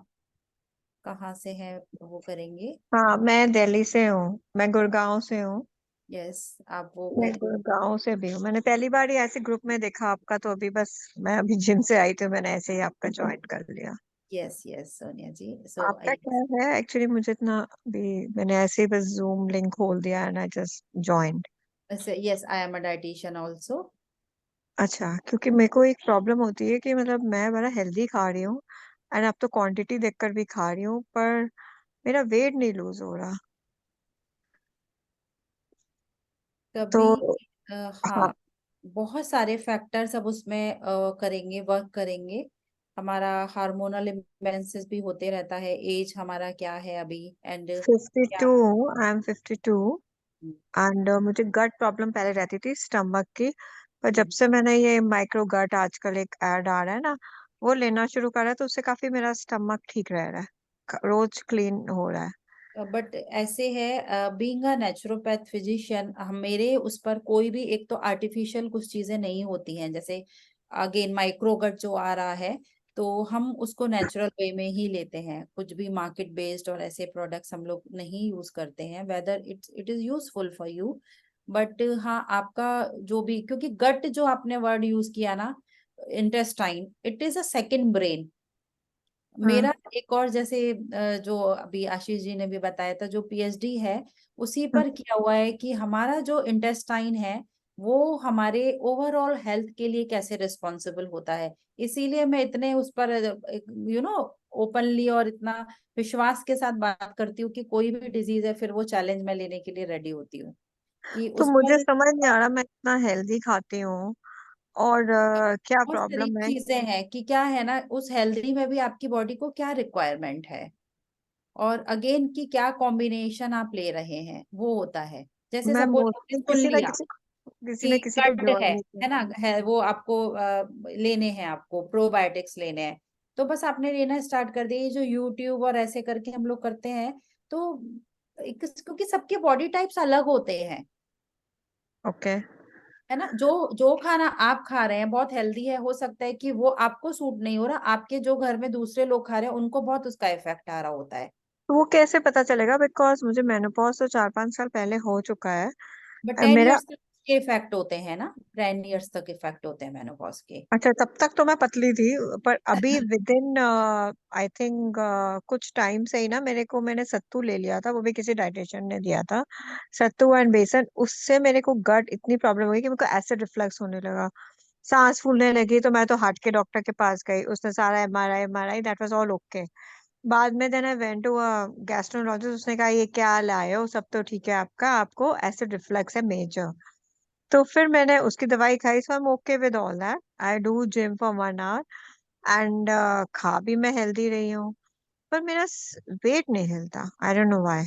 कहाँ से है, वो करेंगे। हाँ, मैं दिल्ली से हूँ। मैं गुड़गांव से हूँ। यस, आप वो मैं कर दीजिए। गुड़गांव से भी हूँ। मैंने पहली बार ही ऐसे ग्रुप में देखा आपका, तो अभी बस मैं अभी जिम से आई तो मैंने ऐसे ही आपका ज्वाइन कर लिया। यस यस सोनिया जी, सो आपका क्या है एक्चुअली, मुझे इतना भी, मैंने ऐसे ही बस जूम लिंक खोल दिया and I just joined. Yes, I am a dietitian also. अच्छा, क्योंकि मेरे को एक प्रॉब्लम होती है कि मतलब मैं बड़ा हेल्दी खा रही हूँ एंड अब तो क्वांटिटी देखकर भी खा रही हूँ, पर मेरा वेट नहीं लूज हो रहा। कभी तो हाँ, हाँ, बहुत सारे फैक्टर्स अब उसमें करेंगे, वर्क करेंगे। हमारा हार्मोनल इम्बैलेंसेस भी होते रहता है, एज हमारा क्या है अभी, एंड क्या 52 हूँ, आई एम 52 एंड मुझे गट प्रॉब्लम पहले रहती थी स्टमक की, पर जब से मैंने ये माइक्रो गट, आजकल एक ऐड आ रहा है ना, वो लेना शुरू करा है, तो उससे काफी मेरा स्टमक ठीक रह रहा है, रोज क्लीन हो रहा है। बट ऐसे है, बीइंग अ नेचुरोपैथ फिजिशियन, हम मेरे उस पर कोई भी एक तो आर्टिफिशियल कुछ चीजें नहीं होती हैं, जैसे अगेन माइक्रोगट जो आ रहा है, तो हम उसको नेचुरल वे में ही लेते हैं, कुछ भी मार्केट बेस्ड और ऐसे प्रोडक्ट्स हम लोग नहीं यूज करते हैं, whether it is useful for you. But हाँ, आपका जो भी, क्योंकि गट जो आपने वर्ड यूज किया ना, intestine, it is a second brain. Hmm. मेरा एक और जैसे जो अभी आशीष जी ने भी बताया था, जो पीएचडी है उसी पर किया हुआ है कि हमारा जो इंटेस्टाइन है वो हमारे ओवरऑल हेल्थ के लिए कैसे रिस्पॉन्सिबल होता है। इसीलिए मैं इतने उस पर ओपनली और इतना विश्वास के साथ बात करती हूँ कि कोई भी डिजीज है फिर वो चैलेंज में लेने के लिए रेडी होती हूँ कि तो उस मुझे पर समझ नहीं आ रहा, मैं इतना हेल्दी खाती हूँ और क्या बहुत सारी प्रॉब्लम है। चीजें हैं कि क्या है ना, उस हेल्दी में भी आपकी बॉडी को क्या रिक्वायरमेंट है, और अगेन की क्या कॉम्बिनेशन आप ले रहे हैं, वो होता है। जैसे मैं सपोज मोस्टली इसको किसी ना लिया किसी कि न किसी को गट ज्वाइन नहीं है ना, करती। है वो आपको लेने हैं, आपको प्रोबायोटिक्स लेने हैं, तो बस आपने लेना स्टार्ट कर दिया। ये जो यूट्यूब और ऐसे करके हम लोग करते हैं, तो क्योंकि सबके बॉडी टाइप्स अलग होते हैं, ओके। है ना। जो जो खाना आप खा रहे हैं बहुत हेल्दी है, हो सकता है कि वो आपको सूट नहीं हो रहा, आपके जो घर में दूसरे लोग खा रहे हैं उनको बहुत उसका इफेक्ट आ रहा होता है। तो वो कैसे पता चलेगा? बिकॉज मुझे मेनोपॉज तो 4-5 साल पहले हो चुका है। बट 10 मेरा इयर्स तक के इफेक्ट होते हैं ना, 10 इयर्स तक इफेक्ट होते हैं मेनोपॉज के। अच्छा, तब तक तो मैं पतली थी, पर अभी विद इन आई थिंक कुछ टाइम से ही ना मैंने सत्तू ले लिया था, वो भी किसी डाइटिशियन ने दिया था, सत्तू एंड बेसन। उससे मेरे को गट इतनी प्रॉब्लम हो गई कि मेरे को एसिड रिफ्लक्स होने लगा, सांस फूलने लगी। तो मैं तो हार्ट के डॉक्टर के पास गई, उसने सारा MRI that was all okay. बाद में then I went to a gastrologist, उसने कहा ये क्या लाए हो, सब तो ठीक है आपका, आपको एसिड रिफ्लक्स है मेजर। तो फिर मैंने उसकी दवाई खाई, so I am okay with all that. I do gym for 1 hour and खा भी मैं हेल्दी रही हूँ, पर मेरा वेट नहीं हिलता। आई डोंट नो व्हाई।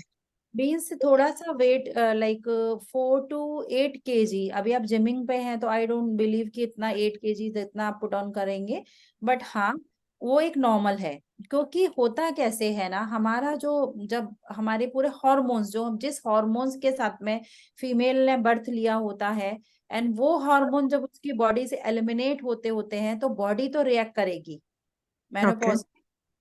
मीन्स थोड़ा सा वेट लाइक 4 to 8 kg, अभी आप जिमिंग पे हैं तो आई डोंट बिलीव कि इतना 8 kg इतना आप पुट ऑन करेंगे, बट हाँ वो एक नॉर्मल है। क्योंकि होता कैसे है ना, हमारा जो जब हमारे पूरे हॉर्मोन्स, जो जिस हॉर्मोन्स के साथ में फीमेल ने बर्थ लिया होता है, एंड वो हार्मोन जब उसकी बॉडी से एलिमिनेट होते होते हैं तो बॉडी तो रिएक्ट करेगी ओके। मेनोपॉज,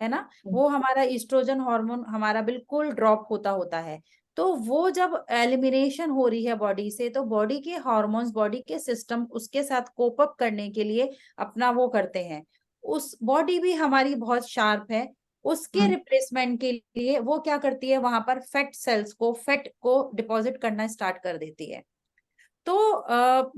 है ना। वो हमारा ईस्ट्रोजन हार्मोन हमारा बिल्कुल ड्रॉप होता होता है, तो वो जब एलिमिनेशन हो रही है बॉडी से, तो बॉडी के हार्मोन्स, बॉडी के सिस्टम उसके साथ कोप अप करने के लिए अपना वो करते हैं। उस बॉडी भी हमारी बहुत शार्प है, उसके रिप्लेसमेंट के लिए वो क्या करती है, वहां पर फैट सेल्स को, फैट को डिपॉजिट करना स्टार्ट कर देती है। तो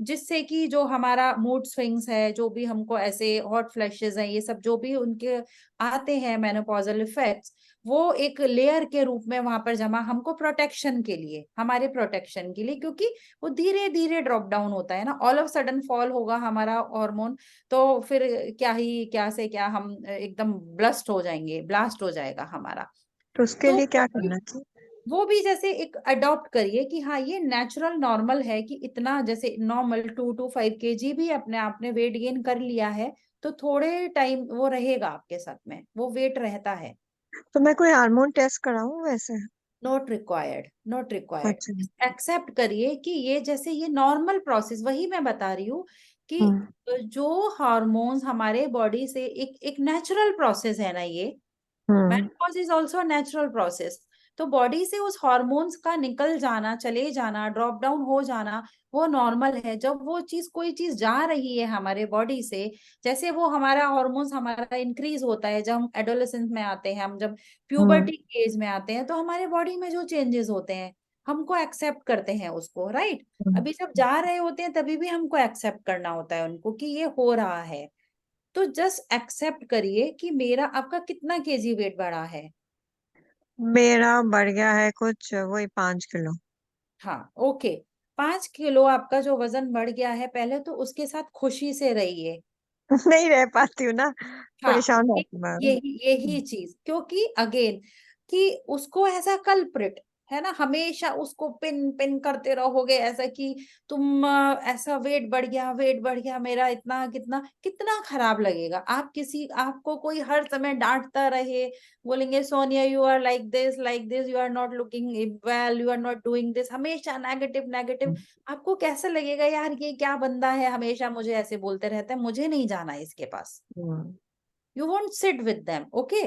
जिससे कि जो हमारा मूड स्विंग्स है, जो भी हमको ऐसे हॉट फ्लैशेस हैं, ये सब जो भी उनके आते हैं मेनोपॉजल इफेक्ट्स, वो एक लेयर के रूप में वहां पर जमा, हमको प्रोटेक्शन के लिए, हमारे प्रोटेक्शन के लिए, क्योंकि वो धीरे धीरे ड्रॉप डाउन होता है ना। ऑल ऑफ सडन फॉल होगा हमारा हार्मोन, तो फिर क्या ही क्या से क्या हम एकदम ब्लस्ट हो जाएंगे, ब्लास्ट हो जाएगा हमारा। तो उसके तो लिए क्या करना चाहिए? वो भी जैसे एक अडॉप्ट करिए कि हाँ ये नेचुरल नॉर्मल है, कि इतना जैसे नॉर्मल 2 to 5 kg भी अपने आप ने वेट गेन कर लिया है, तो थोड़े टाइम वो रहेगा आपके साथ में, वो वेट रहता है। तो मैं कोई हार्मोन टेस्ट कराऊं वैसे? नॉट रिक्वायर्ड, नॉट अच्छा। रिक्वायर्ड। एक्सेप्ट करिए कि ये जैसे ये नॉर्मल प्रोसेस, वही मैं बता रही हूँ कि हम्म। जो हार्मोन्स हमारे बॉडी से एक एक नेचुरल प्रोसेस है ना, ये hmm. Menopause is also natural process. तो बॉडी से उस हॉर्मोन्स का निकल जाना, चले जाना, ड्रॉप डाउन हो जाना, वो नॉर्मल है। जब वो चीज, कोई चीज जा रही है हमारे बॉडी से, जैसे वो हमारा हॉर्मोन्स हमारा इंक्रीज होता है, जब हम एडोलेसेंस में आते हैं, हम जब हम्म। प्यूबर्टी एज में आते हैं, तो हमारे बॉडी में जो चेंजेस होते हैं हमको एक्सेप्ट करते हैं उसको, राइट। हम्म। अभी जब जा रहे होते हैं तभी भी हमको एक्सेप्ट करना होता है उनको कि ये हो रहा है। तो जस्ट एक्सेप्ट करिए कि मेरा, आपका कितना केजी वेट बढ़ा है। मेरा बढ़ गया है कुछ वही 5 किलो। हाँ ओके, 5 किलो आपका जो वजन बढ़ गया है, पहले तो उसके साथ खुशी से रहिए। नहीं रह पाती हूँ ना, हाँ, परेशान होती हूँ मैं। यही चीज, क्योंकि अगेन कि उसको ऐसा कल्प्रिट, है ना, हमेशा उसको पिन पिन करते रहोगे ऐसा कि तुम ऐसा वेट बढ़ गया, वेट बढ़ गया मेरा इतना, कितना कितना खराब लगेगा। आप किसी, आपको कोई हर समय डांटता रहे, बोलेंगे Sonia you are like this, you are not looking well, you are not doing this, हमेशा नेगेटिव नेगेटिव, आपको कैसा लगेगा यार, ये क्या बंदा है, हमेशा मुझे ऐसे बोलते रहता है, मुझे नहीं जाना है इसके पास। Hmm. You won't sit with them, okay.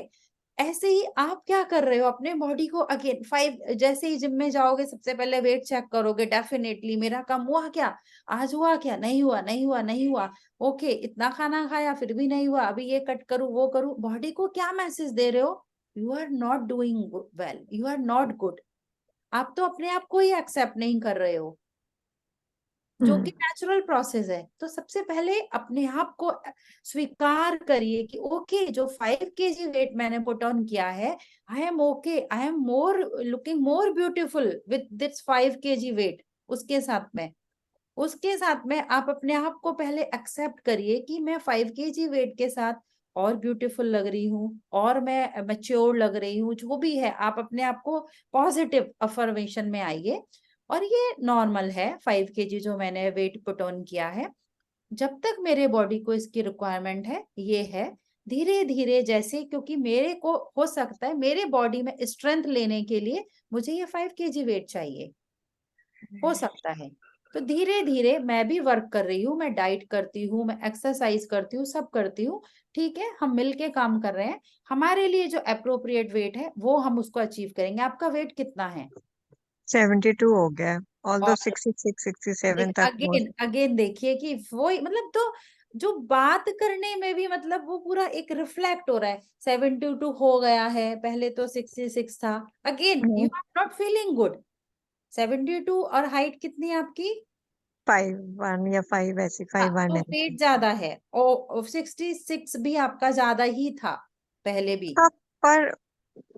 ऐसे ही आप क्या कर रहे हो अपने बॉडी को, अगेन 5, जैसे ही जिम में जाओगे सबसे पहले वेट चेक करोगे, डेफिनेटली मेरा कम हुआ क्या, आज हुआ क्या, नहीं हुआ, नहीं हुआ, नहीं हुआ, ओके, इतना खाना खाया फिर भी नहीं हुआ, अभी ये कट करूं, वो करूं। बॉडी को क्या मैसेज दे रहे हो, you are not doing well, you are not good. आप तो अपने आप को ही एक्सेप्ट नहीं कर रहे हो, जो कि नेचुरल प्रोसेस है। तो सबसे पहले अपने आप को स्वीकार करिए कि ओके, जो 5 kg वेट मैंने पुट ऑन किया है, I am okay, I am more looking more beautiful with this 5 kg weight. उसके साथ में आप अपने आप को पहले एक्सेप्ट करिए कि मैं 5 kg वेट के साथ और ब्यूटीफुल लग रही हूँ, और मैं मैच्योर लग रही हूँ, जो भी है आप अपने आप को पॉजिटिव अफर्मेशन में आइए। और ये नॉर्मल है 5 kg जो मैंने वेट पुट ऑन किया है। जब तक मेरे बॉडी को इसकी रिक्वायरमेंट है, ये है। धीरे धीरे जैसे, क्योंकि मेरे को हो सकता है मेरे बॉडी में स्ट्रेंथ लेने के लिए मुझे ये 5 kg वेट चाहिए, हो सकता है। तो धीरे धीरे मैं भी वर्क कर रही हूँ, मैं डाइट करती हूँ, मैं एक्सरसाइज करती हूँ, सब करती हूँ। ठीक है, हम मिलके काम कर रहे हैं। हमारे लिए जो अप्रोप्रिएट वेट है वो हम उसको अचीव करेंगे। आपका वेट कितना है? 72 हो गया, ऑल्दो और 66 67 तक वो। अगेन अगेन देखिए कि वो मतलब, तो जो बात करने में भी मतलब वो पूरा एक रिफ्लेक्ट हो रहा है। 72 हो गया है, पहले तो 66 था। Again you are not feeling good. 72 और हाइट कितनी है आपकी? 5'1" या 5 ऐसी, हाँ, 5'1" तो ऐसी। वेट ज्यादा है और 66 भी आपका ज्यादा ही था पहले भी। हाँ, पर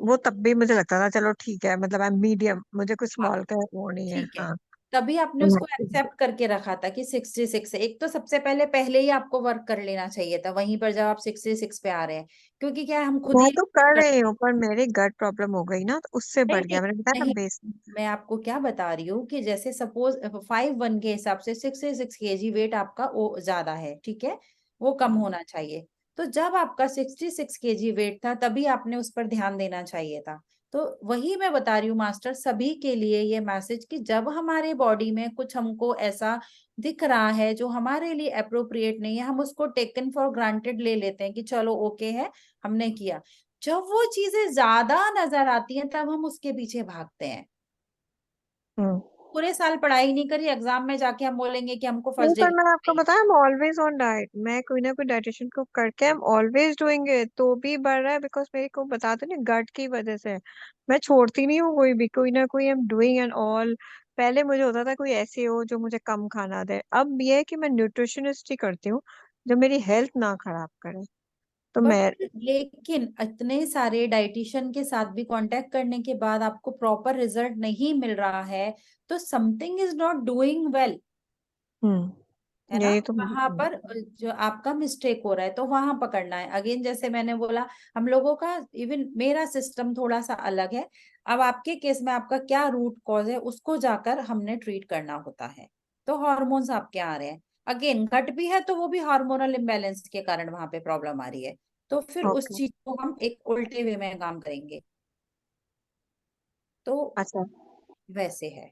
वो तब भी मुझे लगता था चलो ठीक है, मतलब आई एम मीडियम, मुझे कुछ हाँ, स्मॉल का वो नहीं है। ठीक है। हाँ, तभी आपने तो उसको मैं एक्सेप्ट करके रखा था कि 66 है। एक तो सबसे पहले ही आपको वर्क कर लेना चाहिए था वहीं पर, जब आप 66 पे आ रहे हैं। क्योंकि क्या है, हम खुद मैं ही तो कर करते रही हैं। हूँ, पर मेरी गट प्रॉब्लम हो गई ना, तो उससे नहीं बढ़ नहीं गया, मैंने बताया ना नहीं, बेस। मैं आपको क्या बता रही हूँ कि जैसे सपोज 5'1" के हिसाब से 66 kg वेट आपका वो ज्यादा है, ठीक है, वो कम होना चाहिए। तो जब आपका 66 kg वेट था तभी आपने उस पर ध्यान देना चाहिए था। तो वही मैं बता रही हूँ मास्टर, सभी के लिए ये मैसेज कि जब हमारे बॉडी में कुछ हमको ऐसा दिख रहा है जो हमारे लिए अप्रोप्रिएट नहीं है, हम उसको टेकन फॉर ग्रांटेड ले लेते हैं कि चलो ओके है, हमने किया। जब वो चीजें ज्यादा नजर आती हैं तब हम उसके पीछे भागते हैं। हम्म। पूरे साल पढ़ाई नहीं करी, एग्जाम में जाके हम बोलेंगे कि हमको नहीं, फर्स्ट पर मैंने डिवीजन आपको चाहिए। बताया, I'm ऑलवेज ऑन डाइट, मैं कोई ना कोई डाइटिशियन को करके I'm ऑलवेज डूइंग इट, तो भी बढ़ रहा है बिकॉज मेरे को बता दो ना, गट की वजह से मैं छोड़ती नहीं हूँ कोई भी, कोई ना कोई I'm डूइंग एंड ऑल। पहले मुझे होता था कोई ऐसे हो जो मुझे कम खाना दे, अब ये है कि मैं न्यूट्रिशनिस्ट ही करती हूँ जो मेरी हेल्थ ना खराब करे। तो बट मैं लेकिन इतने सारे डाइटिशियन के साथ भी कांटेक्ट करने के बाद आपको प्रॉपर रिजल्ट नहीं मिल रहा है, तो something is not doing well, है ना? यही तो वहां पर जो आपका मिस्टेक हो रहा है तो वहां पकड़ना है। अगेन जैसे मैंने बोला, हम लोगों का, इवन मेरा सिस्टम थोड़ा सा अलग है। अब आपके केस में आपका क्या रूट कॉज है उसको जाकर हमने ट्रीट करना होता है। तो हॉर्मोन्स आपके आ रहे हैं, अगेन गट भी है तो वो भी हार्मोनल इम्बैलेंस के कारण वहां पे प्रॉब्लम आ रही है। तो फिर उस ओके। चीज को हम एक उल्टे वे में काम करेंगे। तो अच्छा, वैसे है।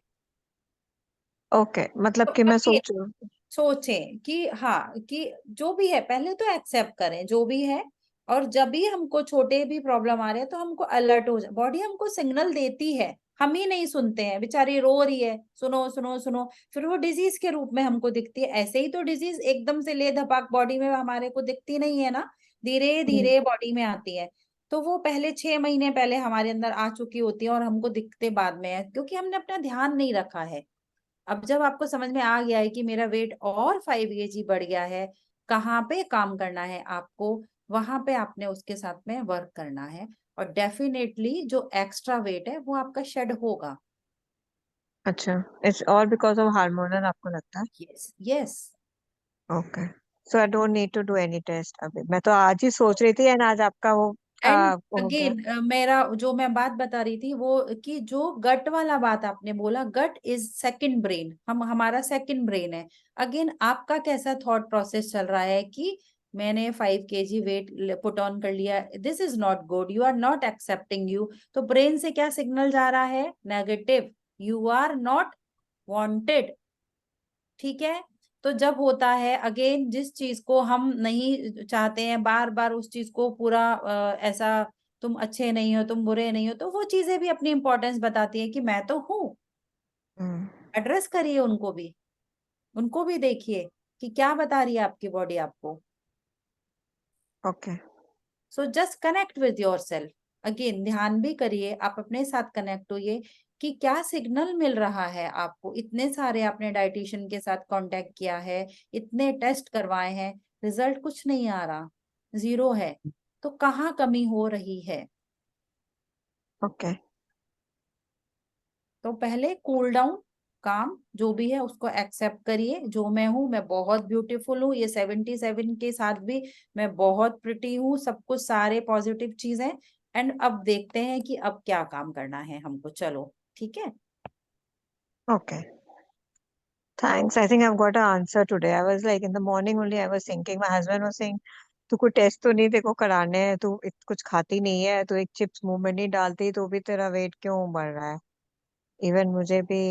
ओके, मतलब तो कि मैं अगेन सोच रही हूँ। सोचें कि हाँ, कि जो भी है पहले तो एक्सेप्ट करें जो भी है। और जब भी हमको छोटे भी प्रॉब्लम आ रहे हैं तो हमको अलर्ट हो जाए, बॉडी हमको सिग्नल देती है, हम ही नहीं सुनते हैं। बेचारी रो रही है, सुनो सुनो सुनो, फिर वो डिजीज के रूप में हमको दिखती है। ऐसे ही तो डिजीज एकदम से ले धपाक बॉडी में हमारे को दिखती नहीं है ना, धीरे हम्म। धीरे बॉडी में आती है। तो वो पहले 6 महीने पहले हमारे अंदर आ चुकी होती है और हमको दिखते बाद में है, क्योंकि हमने अपना ध्यान नहीं रखा है। अब जब आपको समझ में आ गया है कि मेरा वेट और 5 kg बढ़ गया है, कहाँ पे काम करना है आपको, वहां पे आपने उसके साथ में वर्क करना है। और डेफिनेटली जो एक्स्ट्रा वेट है वो आपका शेड होगा। अच्छा, it's all because of hormonal, आपको लगता है? Yes yes. Okay, so I don't need to do any test अभी, मैं तो आज ही सोच रही थी, एंड आज आपका वो एंड हो गया। अगेन मेरा जो मैं बात बता रही थी वो, कि जो गट वाला बात आपने बोला, गट इज सेकंड ब्रेन, हमारा सेकंड ब्रेन है। अगेन आपका कैसा थॉट प्रोसेस चल रहा है कि मैंने 5 kg वेट पुट ऑन कर लिया, this is not good, you are not accepting you. तो ब्रेन से क्या सिग्नल जा रहा है? Negative, you are not wanted. ठीक है। तो जब होता है, अगेन जिस चीज को हम नहीं चाहते हैं, बार बार उस चीज को पूरा ऐसा, तुम अच्छे नहीं हो, तुम बुरे नहीं हो, तो वो चीजें भी अपनी इंपॉर्टेंस बताती है कि मैं तो हूँ। हम्म। एड्रेस करिए उनको भी, उनको भी देखिए कि क्या बता रही है आपकी बॉडी आपको। Okay. So just connect with your self. Again ध्यान भी करिए, आप अपने साथ कनेक्ट होइए कि क्या सिग्नल मिल रहा है आपको। इतने सारे आपने डाइटिशियन के साथ कांटेक्ट किया है, इतने टेस्ट करवाए हैं, रिजल्ट कुछ नहीं आ रहा, जीरो है। तो कहाँ कमी हो रही है? ओके। तो पहले कूल डाउन, काम जो भी है उसको एक्सेप्ट करिए, जो मैं हूं, मैं बहुत ब्यूटीफुल हूँ, ये 77 के साथ भी मैं बहुत प्रिटी हूँ, सब कुछ सारे पॉजिटिव चीजें। एंड अब देखते हैं कि अब क्या काम करना है हमको, चलो ठीक है। Okay. Thanks. I think I've got an answer today. I was like in the morning only I was thinking, my husband was saying, तू कोई टेस्ट तो नहीं देखो कराने हैं, तू कुछ खाती नहीं है, तू एक चिप्स मुंह में नहीं डालती, तो भी तेरा वेट क्यों बढ़ रहा है। इवन मुझे भी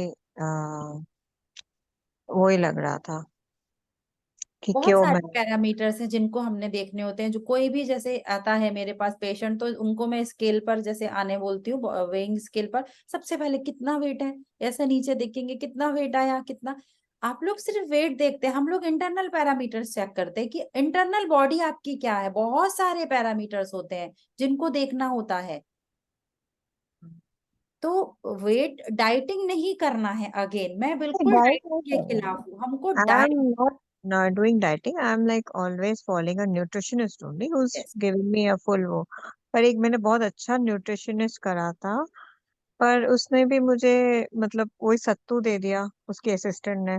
वही लग रहा था कि बहुत क्यों सारे मैं। पैरामीटर्स हैं जिनको हमने देखने होते हैं। जो कोई भी जैसे आता है मेरे पास पेशेंट, तो उनको मैं स्केल पर जैसे आने बोलती हूँ, वेइंग स्केल पर सबसे पहले कितना वेट है, ऐसा नीचे देखेंगे कितना वेट आया कितना। आप लोग सिर्फ वेट देखते हैं, हम लोग इंटरनल पैरामीटर्स चेक करते हैं कि इंटरनल बॉडी आपकी क्या है। बहुत सारे पैरामीटर्स होते हैं जिनको देखना होता है। तो वेट डाइटिंग नहीं करना है। अगेन मैं बिल्कुल डाइट डाइटिंग नहीं के कर रही खिलाफ हूँ, हमको हूँ। I am diet. not doing dieting. I'm like always following a nutritionist only who's giving me a full वो। पर एक मैंने बहुत अच्छा न्यूट्रिशनिस्ट करा था, पर उसने भी मुझे मतलब वही सत्तू दे दिया उसके असिस्टेंट ने,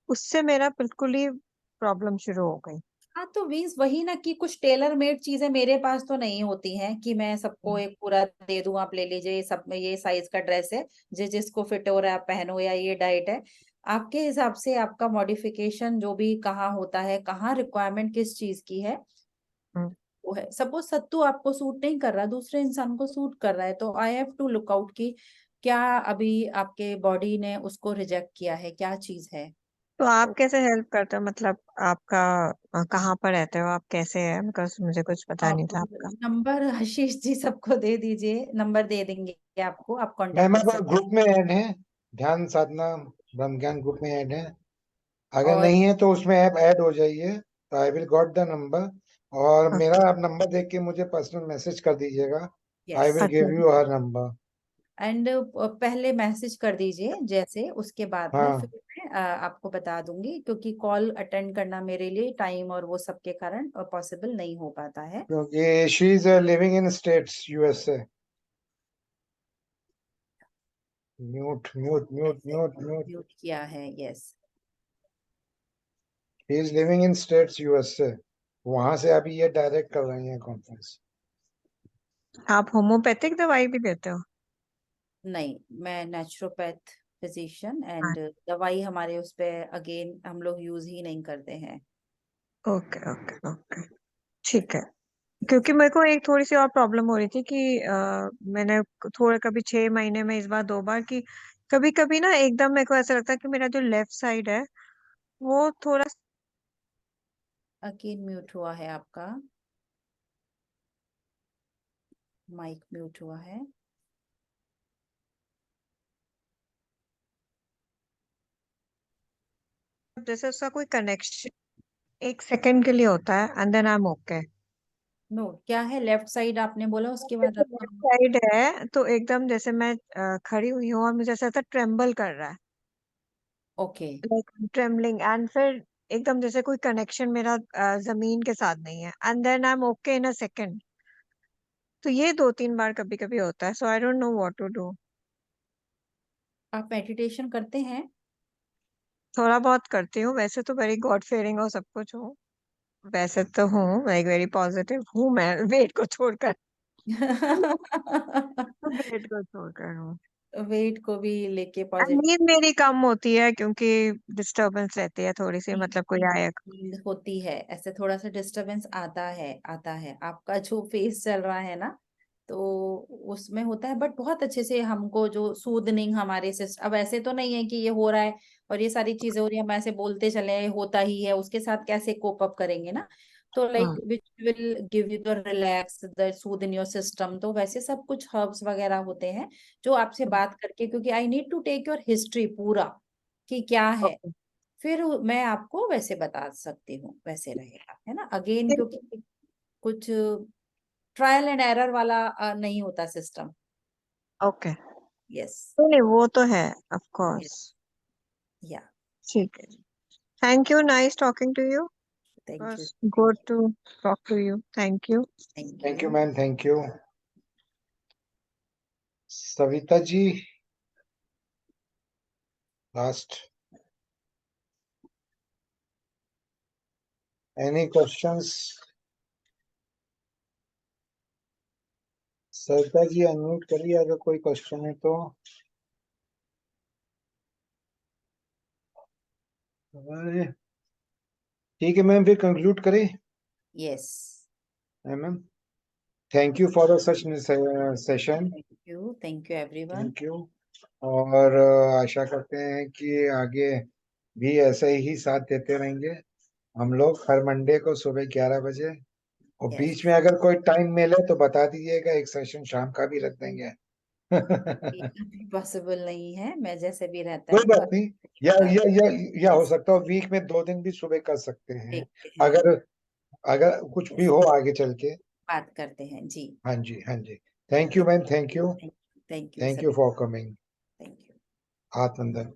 उससे मेरा बिल्कुल ही प्रॉब्लम शुरू हो गई। हाँ, तो मीन्स वही ना कि कुछ टेलर मेड चीजें मेरे पास तो नहीं होती हैं कि मैं सबको एक पूरा दे दूं, आप ले लीजिए, ये सब में ये साइज का ड्रेस है, जिसको फिट हो रहा है आप पहनो, या ये डाइट है। आपके हिसाब से आपका मॉडिफिकेशन जो भी कहाँ होता है, कहाँ रिक्वायरमेंट किस चीज की है हम्म। वो है। सपोज सत्तू आपको सूट नहीं कर रहा, दूसरे इंसान को सूट कर रहा है, तो I have to look out कि क्या अभी आपके बॉडी ने उसको रिजेक्ट किया है, क्या चीज है। तो आप तो कैसे हेल्प करते हो, मतलब आपका कहाँ पर रहते हो, आप कैसे है, बिकॉज मुझे कुछ पता आप नहीं था आपका। नंबर आशीष जी सबको दे दीजिए, नंबर दे देंगे आपको, आप मैम कांटेक्ट कर आप सकते ग्रुप में ऐड है, ध्यान साधना ब्रह्म ज्ञान ग्रुप में ऐड है। हैं। अगर और नहीं है तो उसमें आप ऐड हो जाइए, तो I will got the number. और मेरा ओके। आप नंबर देख के मुझे पर्सनल मैसेज कर दीजिएगा। आई यस, विल अच्छा। Give you her number. And पहले मैसेज कर दीजिए जैसे, उसके बाद में हाँ, फिर मैं आपको बता दूंगी, क्योंकि कॉल अटेंड करना मेरे लिए टाइम और वो सब के कारण पॉसिबल नहीं हो पाता है। क्योंकि she is living in states USA. Mute mute mute mute mute. Mute किया है, yes. She is living in states USA. वहां से अभी ये डायरेक्ट कर रही हैं कॉन्फ्रेंस। आप होम्योपैथिक दवाई भी देते हो? नहीं, मैं नेचुरोपैथ फिजिशियन, एंड दवाई हमारे उस पे अगेन हम लोग यूज ही नहीं करते हैं। ओके ओके ओके, ठीक है। क्योंकि मेरे को एक थोड़ी सी और प्रॉब्लम हो रही थी कि मैंने थोड़ा कभी 6 महीने में इस बार 2 बार की, कभी कभी ना एकदम मेरे को ऐसा लगता है कि मेरा जो लेफ्ट साइड है वो थोड़ा अगेन म्यूट हुआ है आपका, माइक म्यूट हुआ है। जैसे उसका कोई कनेक्शन 1 सेकंड के लिए होता है and then I am okay. No, क्या है लेफ्ट साइड आपने बोला, उसके बाद जैसे आपका। लेफ्ट साइड है तो एकदम जैसे मैं खड़ी हुई हूँ और मुझे ऐसा लगता है ट्रेम्बल कर रहा है, ओके, लाइक ट्रेम्बलिंग, एंड फिर एकदम जैसे कोई कनेक्शन मेरा जमीन के साथ नहीं है, and then I am okay in a second. तो ये 2-3 बार कभी कभी होता है, so I don't know what to do. आप मेडिटेशन करते हैं? थोड़ा बहुत करती हूँ, वैसे तो वेरी गॉड फेयरिंग और सब कुछ हूँ, वैसे तो हूँ, लाइक वेरी पॉजिटिव हूँ मैं, वेट को छोड़कर। वेट को छोड़कर हूँ। वेट को भी लेके And पॉजिटिव। नींद मेरी कम होती है क्योंकि डिस्टरबेंस रहती है थोड़ी सी, मतलब कोई आए। नींद होती है, ऐसे थोड़ा सा डिस्टरबेंस आता है, आता है। आपका जो फेस चल रहा है ना, तो उसमें होता है, बट बहुत अच्छे से हमको जो सूदनिंग हमारे सिस्टम, अब ऐसे तो नहीं है कि ये हो रहा है और ये सारी चीजें हो रही है, हम ऐसे बोलते चले होता ही है, उसके साथ कैसे कोप अप करेंगे ना। तो लाइक हाँ। Which will give you the relax the Sood in your system, तो वैसे सब कुछ हर्ब्स वगैरह होते हैं जो आपसे बात करके, क्योंकि I need to take your history पूरा कि क्या है, ओके। फिर मैं आपको वैसे बता सकती हूँ, वैसे रहेगा, है ना। अगेन क्योंकि कुछ ट्रायल एंड एरर वाला नहीं होता सिस्टम। ओके। यस, नहीं वो तो है, ऑफ यस, कोर्स। या, ठीक है। Thank you, nice talking to you. Thank you, बस good to talk to you, thank you. Thank thank you you. Ma'am, thank you. Savita ji, last, any questions? Savita ji unmute करिए अगर कोई क्वेश्चन है तो। अरे, ठीक है मैम, फिर कंक्लूड करें। Yes, ma'am, thank you for such session. Thank you everyone. Thank you. और आशा करते हैं कि आगे भी ऐसे ही साथ देते रहेंगे हम लोग, हर मंडे को सुबह 11 बजे। और यस, बीच में अगर कोई टाइम मिले तो बता दीजिएगा, एक सेशन शाम का भी रख देंगे। अभी पॉसिबल नहीं है, मैं जैसे भी रहता कोई है बात तो नहीं, या बता या या या हो Yes, सकता है वीक में 2 दिन भी सुबह कर सकते हैं, देखते हैं, अगर अगर कुछ भी yes, हो आगे चल के। बात करते हैं जी। हाँ जी, हाँ जी। Thank you ma'am, thank you. Thank you thank sir, you for coming. Thank you. हाथ अंदर।